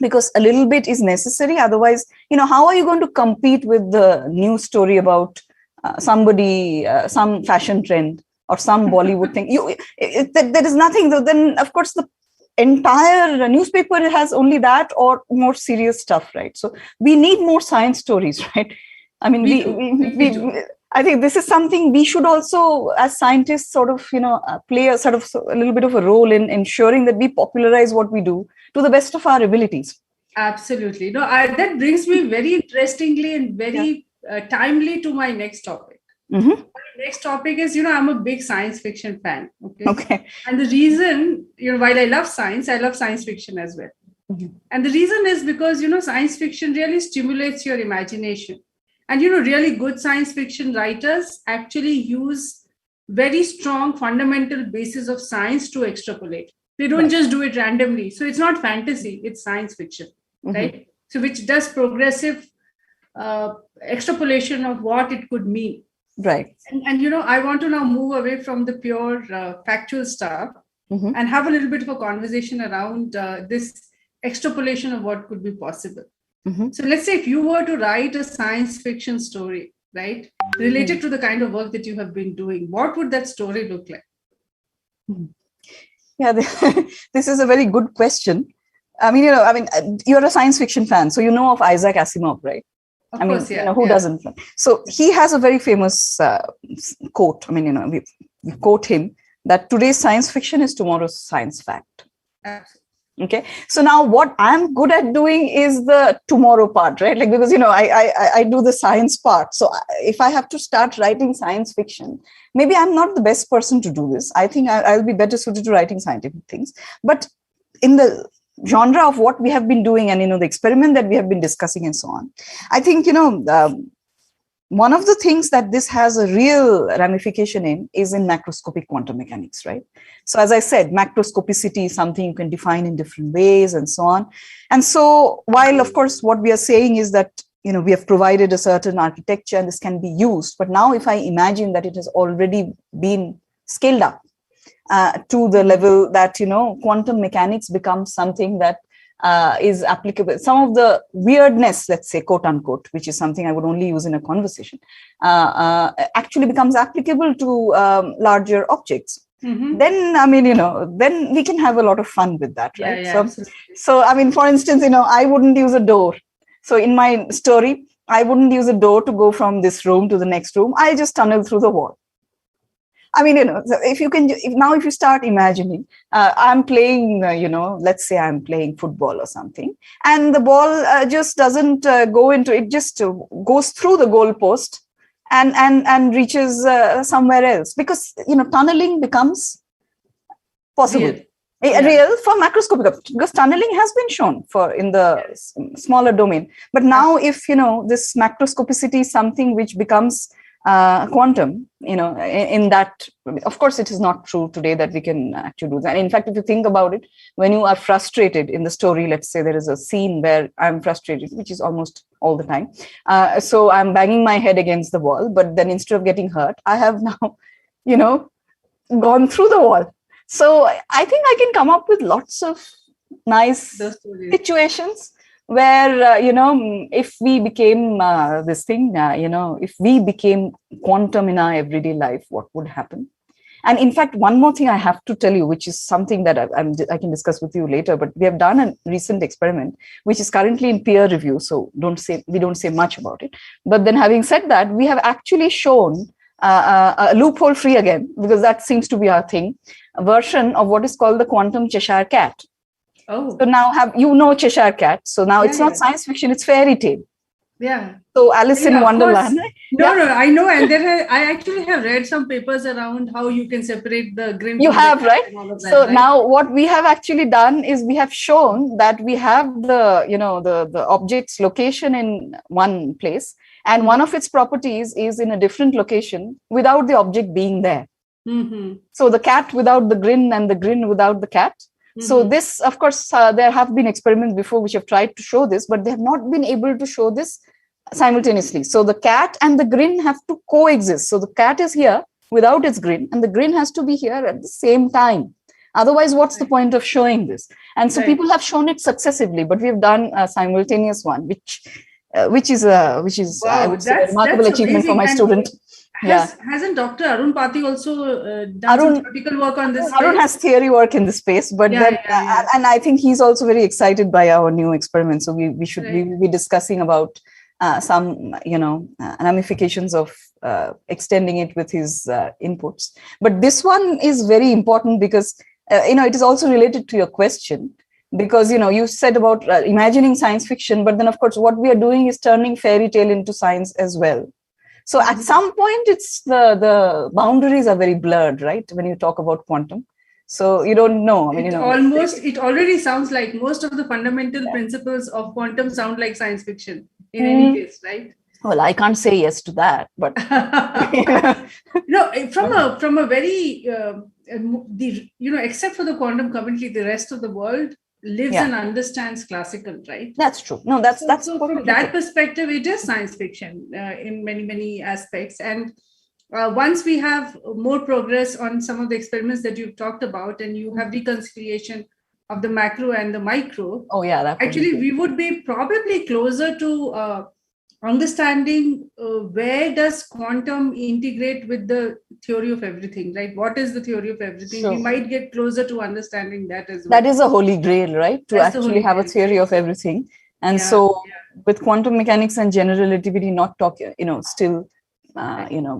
because a little bit is necessary. Otherwise, how are you going to compete with the news story about somebody, some fashion trend or some Bollywood thing? There is nothing. Then, of course, the entire newspaper has only that or more serious stuff, right? So we need more science stories, right? I mean, we I think this is something we should also, as scientists, sort of, play a little bit of a role in ensuring that we popularize what we do to the best of our abilities. Absolutely. No, that brings me very interestingly and very timely to my next topic. My next topic is, I'm a big science fiction fan. Okay. And the reason, while I love science fiction as well. And the reason is because, science fiction really stimulates your imagination. And, really good science fiction writers actually use very strong fundamental basis of science to extrapolate. They don't just do it randomly. So it's not fantasy, it's science fiction, right? So which does progressive extrapolation of what it could mean. Right. And I want to now move away from the pure factual stuff and have a little bit of a conversation around this extrapolation of what could be possible. So let's say if you were to write a science fiction story, right, related to the kind of work that you have been doing, what would that story look like? Yeah, this is a very good question. I mean, you're a science fiction fan, so you know of Isaac Asimov, right? Of course, who doesn't? So he has a very famous quote. I mean, we quote him that today's science fiction is tomorrow's science fact. Absolutely. Okay, so now what I'm good at doing is the tomorrow part, right? Like, because I do the science part. So if I have to start writing science fiction, maybe I'm not the best person to do this. I think I'll be better suited to writing scientific things. But in the genre of what we have been doing, and the experiment that we have been discussing and so on, I think one of the things that this has a real ramification in is in macroscopic quantum mechanics, right? So as I said, macroscopicity is something you can define in different ways and so on. And so while, of course, what we are saying is that, we have provided a certain architecture and this can be used. But now if I imagine that it has already been scaled up to the level that, quantum mechanics becomes something that is applicable. Some of the weirdness, let's say, quote unquote, which is something I would only use in a conversation, actually becomes applicable to larger objects. Then, then we can have a lot of fun with that, right? So, for instance, I wouldn't use a door. So in my story, I wouldn't use a door to go from this room to the next room. I just tunnel through the wall. If you start imagining, I'm playing, let's say I'm playing football or something, and the ball just doesn't go into it, just goes through the goalpost and reaches somewhere else, because, tunneling becomes possible. Real for macroscopic, because tunneling has been shown in the smaller domain. But now if, this macroscopicity is something which becomes quantum, in that, of course, it is not true today that we can actually do that. In fact, if you think about it, when you are frustrated in the story, let's say there is a scene where I'm frustrated, which is almost all the time. So I'm banging my head against the wall, but then instead of getting hurt, I have now, gone through the wall. So I think I can come up with lots of nice situations where, if we became this thing, if we became quantum in our everyday life, what would happen? And in fact, one more thing I have to tell you, which is something that I can discuss with you later, but we have done a recent experiment, which is currently in peer review. So we don't say much about it. But then having said that, we have actually shown a loophole free again, because that seems to be our thing, a version of what is called the quantum Cheshire cat. Oh. So now Cheshire Cat. So now it's not science fiction, it's fairy tale. Yeah. So Alice in Wonderland. No, I know. And then I actually have read some papers around how you can separate the grin. You have, right? So now what we have actually done is we have shown that we have the object's location in one place, and one of its properties is in a different location without the object being there. So the cat without the grin and the grin without the cat. So this, of course, there have been experiments before which have tried to show this, but they have not been able to show this simultaneously. So the cat and the grin have to coexist. So the cat is here without its grin, and the grin has to be here at the same time. Otherwise, what's the point of showing this? And so people have shown it successively, but we have done a simultaneous one, which is I would say, a remarkable achievement for my student. Hasn't Dr. Arun Pati also done some theoretical work on this? Arun has theory work in this space, but and I think he's also very excited by our new experiment. So we will be discussing about some ramifications of extending it with his inputs. But this one is very important because it is also related to your question. Because you said about imagining science fiction, but then of course what we are doing is turning fairy tale into science as well. So at some point, it's the boundaries are very blurred, right? When you talk about quantum, so you don't know. It already sounds like most of the fundamental principles of quantum sound like science fiction in any case, right? Well, I can't say yes to that, but from a very except for the quantum community, the rest of the world lives and understands classical, right? That's true. No, that's from that perspective, it is science fiction in many aspects. And once we have more progress on some of the experiments that you've talked about, and you have reconciliation of the macro and the micro, we would be probably closer to understanding where does quantum integrate with the theory of everything, right? What is the theory of everything? So, we might get closer to understanding that as well. That is a holy grail, right? To actually have a theory of everything. And with quantum mechanics and general relativity not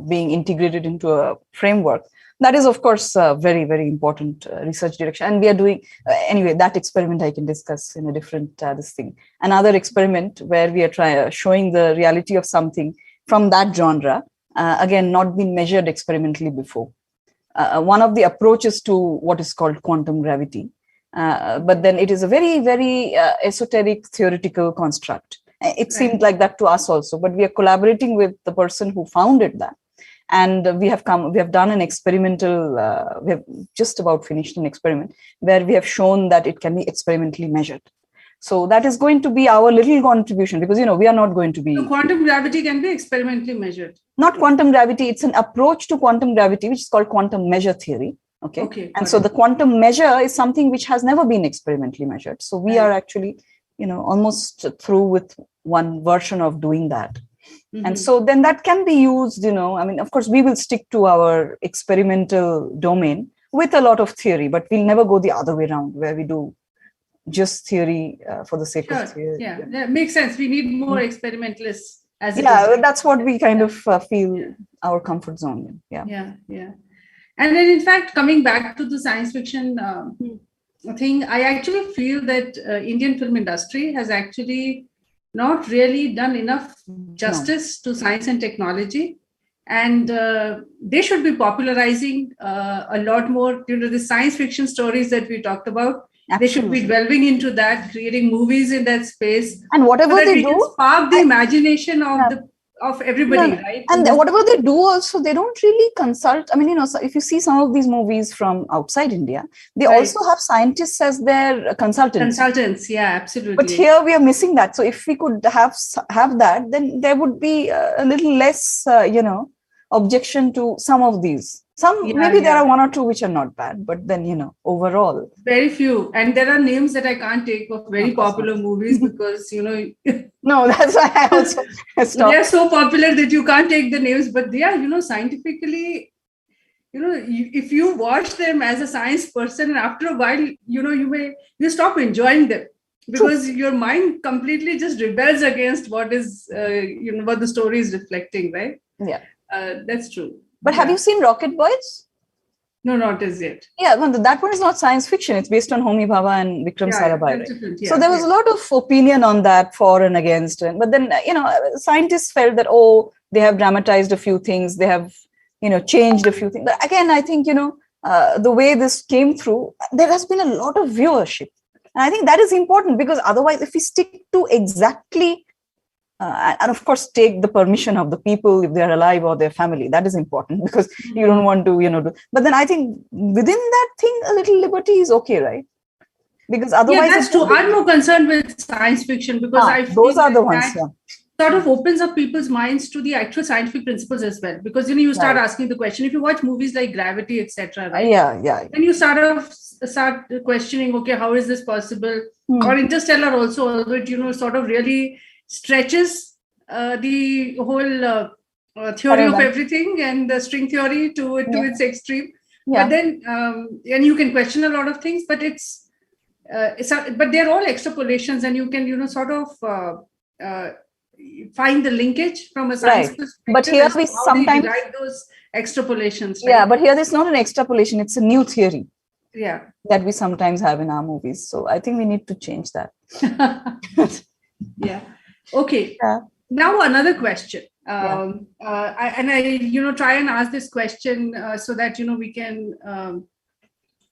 being integrated into a framework, that is, of course, a very, very important research direction. And we are doing, anyway, that experiment I can discuss in a different this thing. Another experiment where we are showing the reality of something from that genre, again, not been measured experimentally before. One of the approaches to what is called quantum gravity. But then it is a very, very esoteric theoretical construct. It seemed like that to us also, but we are collaborating with the person who founded that. And we have done an experimental, we have just about finished an experiment where we have shown that it can be experimentally measured. So that is going to be our little contribution, because, we are not going to be. So quantum gravity can be experimentally measured. Not quantum gravity, it's an approach to quantum gravity, which is called quantum measure theory. Okay. And so the quantum measure is something which has never been experimentally measured. So we are actually, almost through with one version of doing that. Mm-hmm. And so then that can be used, of course, we will stick to our experimental domain with a lot of theory, but we'll never go the other way around where we do just theory for the sake of theory. Yeah, that makes sense. We need more experimentalists. That's what we kind of feel our comfort zone in. Yeah. And then, in fact, coming back to the science fiction thing, I actually feel that Indian film industry has actually not really done enough justice to science and technology. And they should be popularizing a lot more, the science fiction stories that we talked about. Absolutely. They should be delving into that, creating movies in that space. And whatever they do, spark the imagination of everybody, right? And whatever they do also, they don't really consult. If you see some of these movies from outside India, they also have scientists as their consultants. Absolutely. But here we are missing that. So if we could have that, then there would be a little less, objection to some of these. There are one or two which are not bad, but then, overall. Very few. And there are names that I can't take of very popular movies because, No, that's why I also stopped. They are so popular that you can't take the names, but they are, scientifically, if you watch them as a science person, and after a while, you stop enjoying them because your mind completely just rebels against what is, what the story is reflecting, right? Yeah. That's true. But have you seen Rocket Boys? No, not as yet. Yeah, that one is not science fiction. It's based on Homi Bhabha and Vikram Sarabhai. So there was a lot of opinion on that, for and against. But then, scientists felt that, they have dramatized a few things. They have, changed a few things. But again, I think, the way this came through, there has been a lot of viewership. And I think that is important, because otherwise, if we stick to exactly and of course, take the permission of the people if they're alive or their family. That is important, because you don't want to, but then I think within that thing, a little liberty is okay, right? Because otherwise, that's true. I'm more concerned with science fiction because I feel those are the ones. Sort of opens up people's minds to the actual scientific principles as well. Because you start asking the question. If you watch movies like Gravity, etc., right? Then you start questioning, okay, how is this possible? Or Interstellar also, although it sort of really stretches the whole theory of everything and the string theory to its extreme. But then, and you can question a lot of things, but but they're all extrapolations, and you can sort of find the linkage from a science perspective. But here we sometimes derive those extrapolations. Right? Yeah, but here it's not an extrapolation; it's a new theory. Yeah, that we sometimes have in our movies. So I think we need to change that. Yeah. Okay. Now another question. I try and ask this question so that we can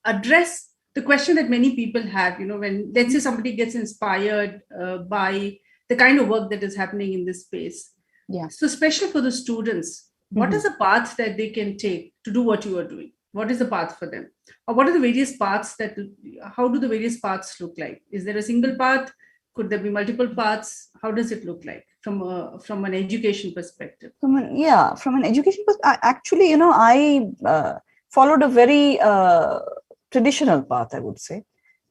address the question that many people have. When let's say somebody gets inspired by the kind of work that is happening in this space. Yeah. So especially for the students, what is the path that they can take to do what you are doing? What is the path for them? Or what are the various paths how do the various paths look like? Is there a single path? Could there be multiple paths? How does it look like from an education perspective? From an education perspective, actually, I followed a very traditional path, I would say.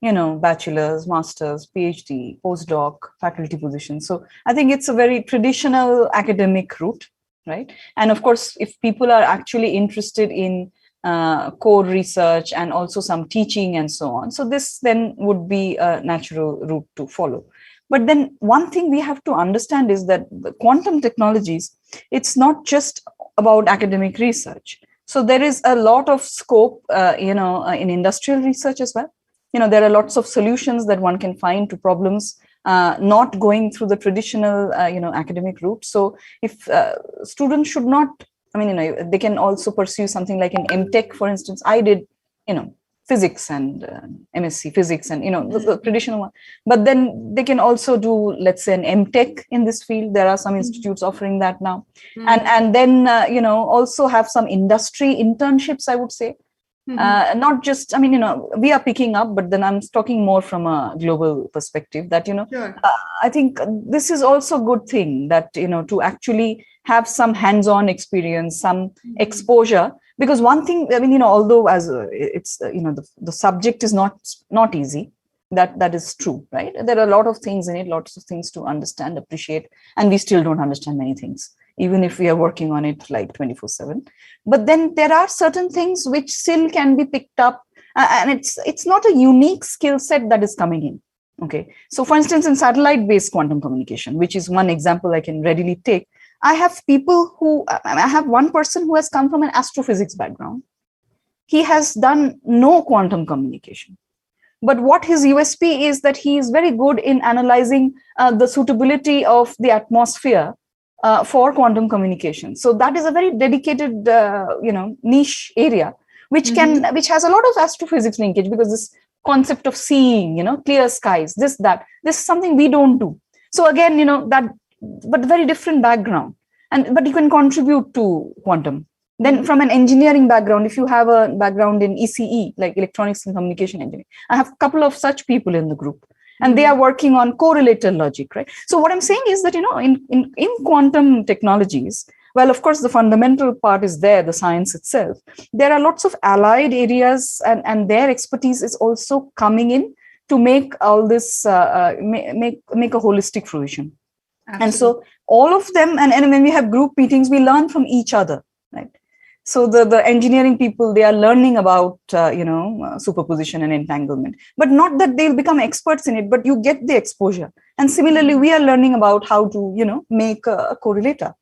Bachelor's, master's, PhD, postdoc, faculty position. So I think it's a very traditional academic route, right? And of course, if people are actually interested in core research and also some teaching and so on, so this then would be a natural route to follow. But then one thing we have to understand is that the quantum technologies, it's not just about academic research. So there is a lot of scope, in industrial research as well. There are lots of solutions that one can find to problems, not going through the traditional, academic route. So if students should not, they can also pursue something like an MTech, for instance. I did, physics and MSc physics and, the traditional one. But then they can also do, let's say, an MTech in this field. There are some institutes offering that now. And then, also have some industry internships, I would say. Not just, we are picking up, but then I'm talking more from a global perspective that, Sure. I think this is also a good thing that, to actually have some hands-on experience, some exposure. Because one thing, although as it's, the subject is not easy, that is true, right? There are a lot of things in it, lots of things to understand, appreciate, and we still don't understand many things, even if we are working on it like 24/7. But then there are certain things which still can be picked up, and it's not a unique skill set that is coming in. Okay, so for instance, in satellite-based quantum communication, which is one example I can readily take, I have one person who has come from an astrophysics background. He has done no quantum communication. But what his USP is that he is very good in analyzing the suitability of the atmosphere for quantum communication. So that is a very dedicated, niche area, which has a lot of astrophysics linkage, because this concept of seeing, clear skies, this is something we don't do. So again, but very different background, but you can contribute to quantum. Then from an engineering background, if you have a background in ECE, like electronics and communication engineering, I have a couple of such people in the group, and they are working on correlator logic, right? So what I'm saying is that, in quantum technologies, well, of course, the fundamental part is there, the science itself. There are lots of allied areas, and their expertise is also coming in to make all this, make a holistic fruition. Absolutely. And so all of them, and when we have group meetings, we learn from each other, right? So the engineering people, they are learning about, superposition and entanglement, but not that they'll become experts in it, but you get the exposure. And similarly, we are learning about how to, make a correlator,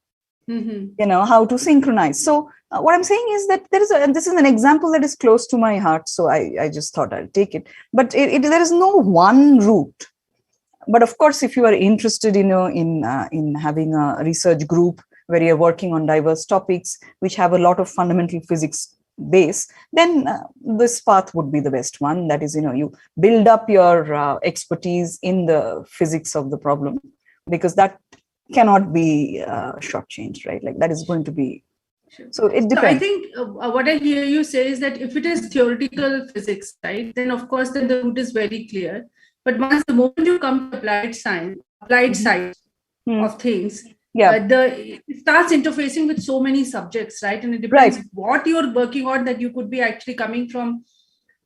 how to synchronize. So what I'm saying is that this is an example that is close to my heart. So I just thought I'll take it, but there is no one route. But of course, if you are interested, in having a research group where you're working on diverse topics, which have a lot of fundamental physics base, then this path would be the best one. That is, you build up your expertise in the physics of the problem, because that cannot be shortchanged, right? Like that is going to be. So it depends. So I think what I hear you say is that if it is theoretical physics, right, then of course, then the route is very clear. But the moment you come to applied science, side of things, it starts interfacing with so many subjects, right? And it depends what you're working on, that you could be actually coming from.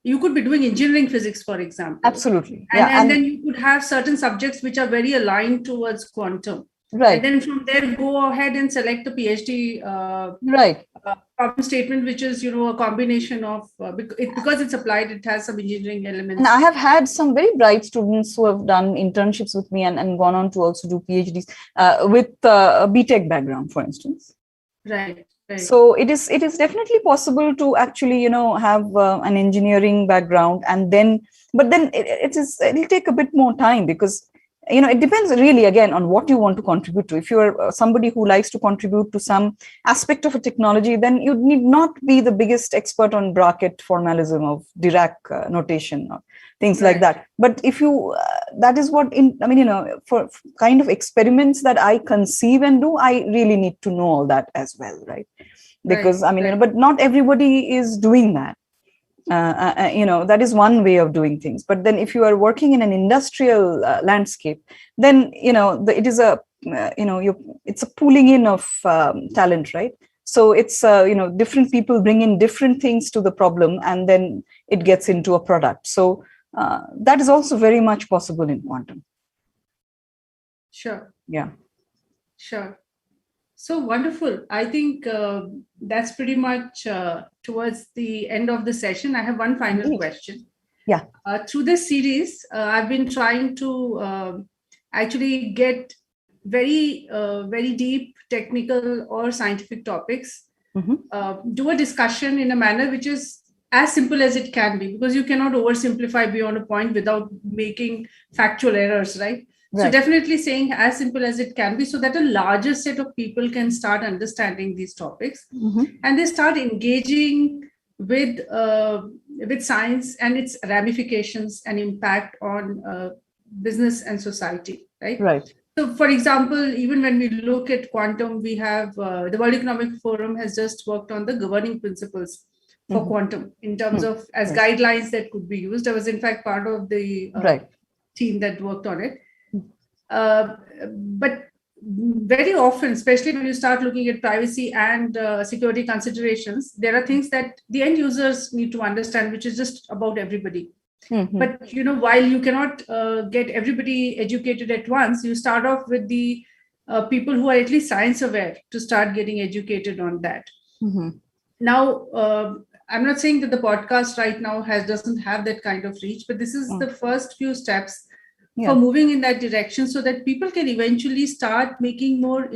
You could be doing engineering physics, for example. Absolutely. And then you could have certain subjects which are very aligned towards quantum. Right. And then from there, go ahead and select a PhD problem statement, which is, a combination of, because it's applied, it has some engineering elements. And I have had some very bright students who have done internships with me and gone on to also do PhDs with a BTech background, for instance. Right. So it is definitely possible to actually, have an engineering background, but then it'll take a bit more time, because it depends really, again, on what you want to contribute to. If you're somebody who likes to contribute to some aspect of a technology, then you need not be the biggest expert on bracket formalism of Dirac notation or things like that. But if you, that is what, for kind of experiments that I conceive and do, I really need to know all that as well, right? Because, but not everybody is doing that. That is one way of doing things. But then if you are working in an industrial landscape, then, it is it's a pooling in of talent, right? So it's, different people bring in different things to the problem, and then it gets into a product. So that is also very much possible in quantum. Sure. Yeah. Sure. So wonderful. I think that's pretty much towards the end of the session. I have one final question. Yeah. Through this series, I've been trying to actually get very, very deep technical or scientific topics do a discussion in a manner which is as simple as it can be, because you cannot oversimplify beyond a point without making factual errors, right? So definitely saying as simple as it can be, so that a larger set of people can start understanding these topics, and they start engaging with science and its ramifications and impact on business and society, right? Right. So, for example, even when we look at quantum, we have the World Economic Forum has just worked on the governing principles for quantum in terms of as guidelines that could be used. I was in fact part of the team that worked on it. But very often, especially when you start looking at privacy and security considerations, there are things that the end users need to understand, which is just about everybody. But while you cannot get everybody educated at once, you start off with the people who are at least science aware to start getting educated on that. Now, I'm not saying that the podcast right now doesn't have that kind of reach, but this is the first few steps for moving in that direction, so that people can eventually start making more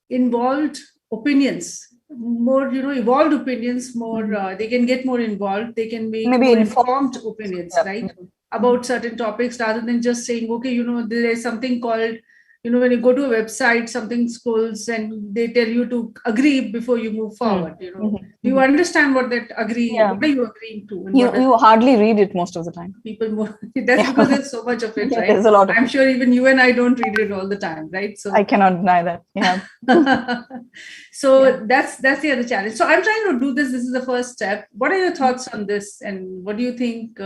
involved opinions, more evolved opinions, more they can get more involved, they can make maybe more informed opinions, right, about certain topics, rather than just saying, okay, there is something called, when you go to a website, something scrolls and they tell you to agree before you move forward. Do you understand what that agree? What are you agreeing to? And you hardly read it most of the time. People more. That's because there's so much of it, right? There's a lot of I'm sure even you and I don't read it all the time, right? So I cannot deny that. Yeah. So that's the other challenge. So I'm trying to do this. This is the first step. What are your thoughts on this, and what do you think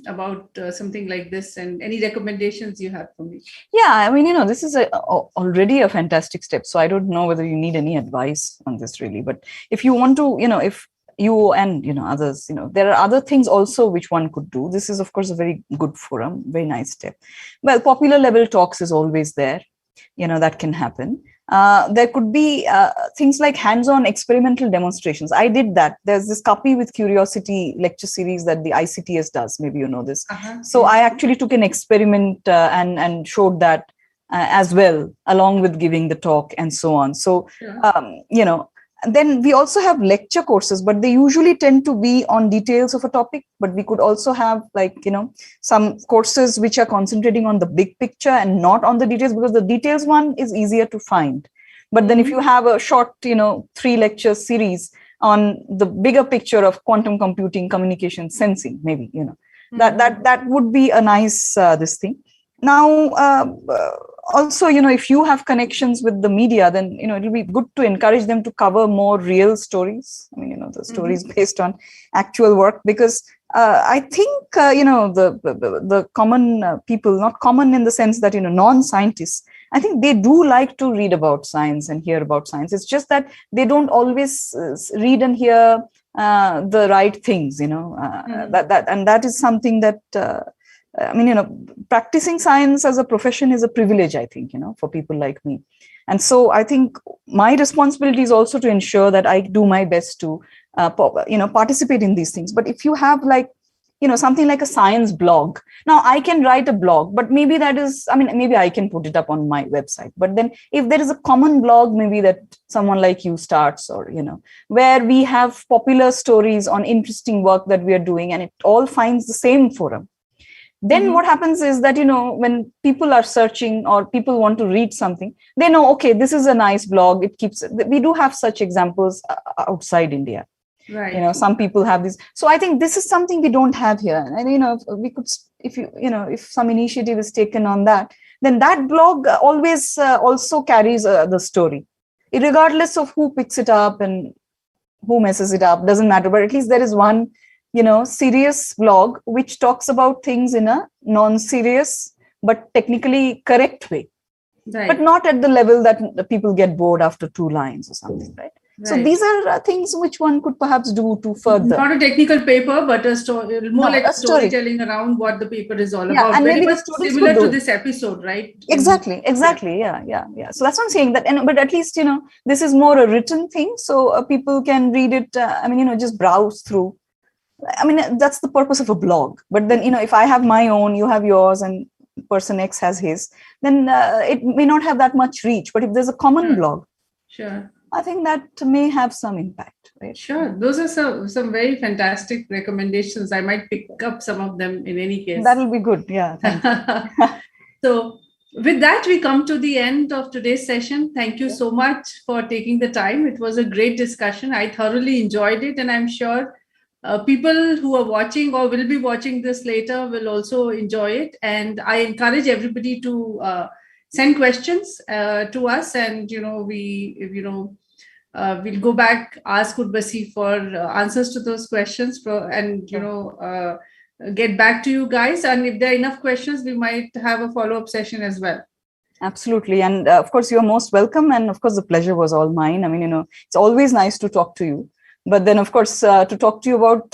about something like this, and any recommendations you have for me? Yeah, I mean, this is already a fantastic step. So I don't know whether you need any advice on this really, but if you want to, if you and others, there are other things also which one could do. This is of course a very good forum, very nice step. Well, popular level talks is always there, that can happen. There could be things like hands-on experimental demonstrations. I did that. There's this Copy with Curiosity lecture series that the ICTS does. Maybe you know this. So I actually took an experiment and showed that as well, along with giving the talk and so on. So, then we also have lecture courses, but they usually tend to be on details of a topic. But we could also have some courses which are concentrating on the big picture and not on the details, because the details one is easier to find. But then if you have a short, 3 lecture series on the bigger picture of quantum computing, communication, sensing, maybe, that would be a nice this thing. Now, also, if you have connections with the media, then, it'll be good to encourage them to cover more real stories. I mean, the stories based on actual work, because I think, the common people, not common in the sense that, non-scientists, I think they do like to read about science and hear about science. It's just that they don't always read and hear the right things, and that is something that, practicing science as a profession is a privilege, I think, for people like me. And so I think my responsibility is also to ensure that I do my best to, participate in these things. But if you have something like a science blog, now I can write a blog, but maybe that is, maybe I can put it up on my website. But then if there is a common blog, maybe that someone like you starts, or, where we have popular stories on interesting work that we are doing, and it all finds the same forum. Then what happens is that, when people are searching or people want to read something, they know, okay, this is a nice blog. We do have such examples outside India. Right. Some people have this. So I think this is something we don't have here. And, we could, if some initiative is taken on that, then that blog always also carries the story, regardless of who picks it up and who messes it up, doesn't matter. But at least there is one serious blog which talks about things in a non-serious but technically correct way, but not at the level that the people get bored after 2 lines or something, right? So these are things which one could perhaps do to further. Not a technical paper, but a story, more like storytelling around what the paper is all about. And very much similar to this episode, right? Exactly. Yeah. So that's what I'm saying. But at least, this is more a written thing, so people can read it. Just browse through. That's the purpose of a blog. But then, if I have my own, you have yours, and person X has his, then it may not have that much reach. But if there's a common blog, Sure. I think that may have some impact, right? Sure. Those are some very fantastic recommendations. I might pick up some of them in any case. That'll be good. Yeah. Thank you. So with that, we come to the end of today's session. Thank you so much for taking the time. It was a great discussion. I thoroughly enjoyed it, and I'm sure people who are watching or will be watching this later will also enjoy it. And I encourage everybody to send questions to us, and we'll go back, ask Urbasi for answers to those questions, and get back to you guys. And if there are enough questions, we might have a follow-up session as well. Absolutely. And of course, you're most welcome. And of course, the pleasure was all mine. I mean, it's always nice to talk to you. But then, of course, to talk to you about,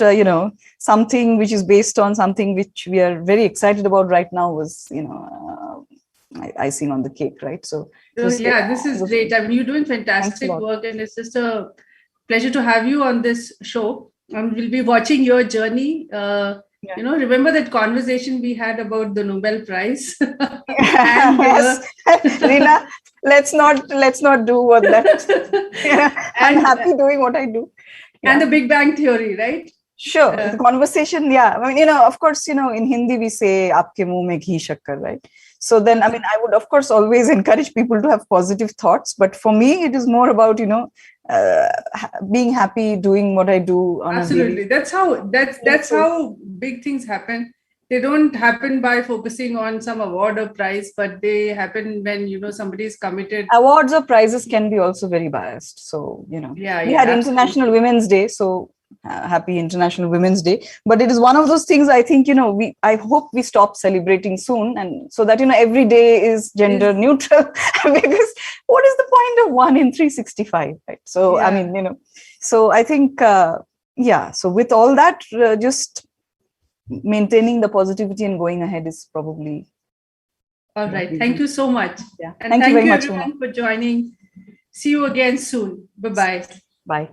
something which is based on something which we are very excited about right now was, icing on the cake, right? So this is great. I mean, you're doing fantastic work, and it's just a pleasure to have you on this show. And we'll be watching your journey. Remember that conversation we had about the Nobel Prize? Yes, Reena, let's not do what that. I'm happy doing what I do. And the Big Bang Theory, right? Sure. The conversation, yeah. I mean, of course, in Hindi we say "Aapke muh mein ghee shakkar," right? So then, I mean, I would, of course, always encourage people to have positive thoughts. But for me, it is more about, being happy, doing what I do. Absolutely. That's how big things happen. They don't happen by focusing on some award or prize, but they happen when, somebody is committed. Awards or prizes can be also very biased. So, we had International Women's Day. So happy International Women's Day. But it is one of those things I think, I hope we stop celebrating soon. And so that, every day is gender neutral, because what is the point of 1 in 365, right? So, I mean, so I think, so with all that, just maintaining the positivity and going ahead is probably. All right. Thank you so much. Yeah. And thank you very much, everyone, for joining. See you again soon. Bye-bye. Bye.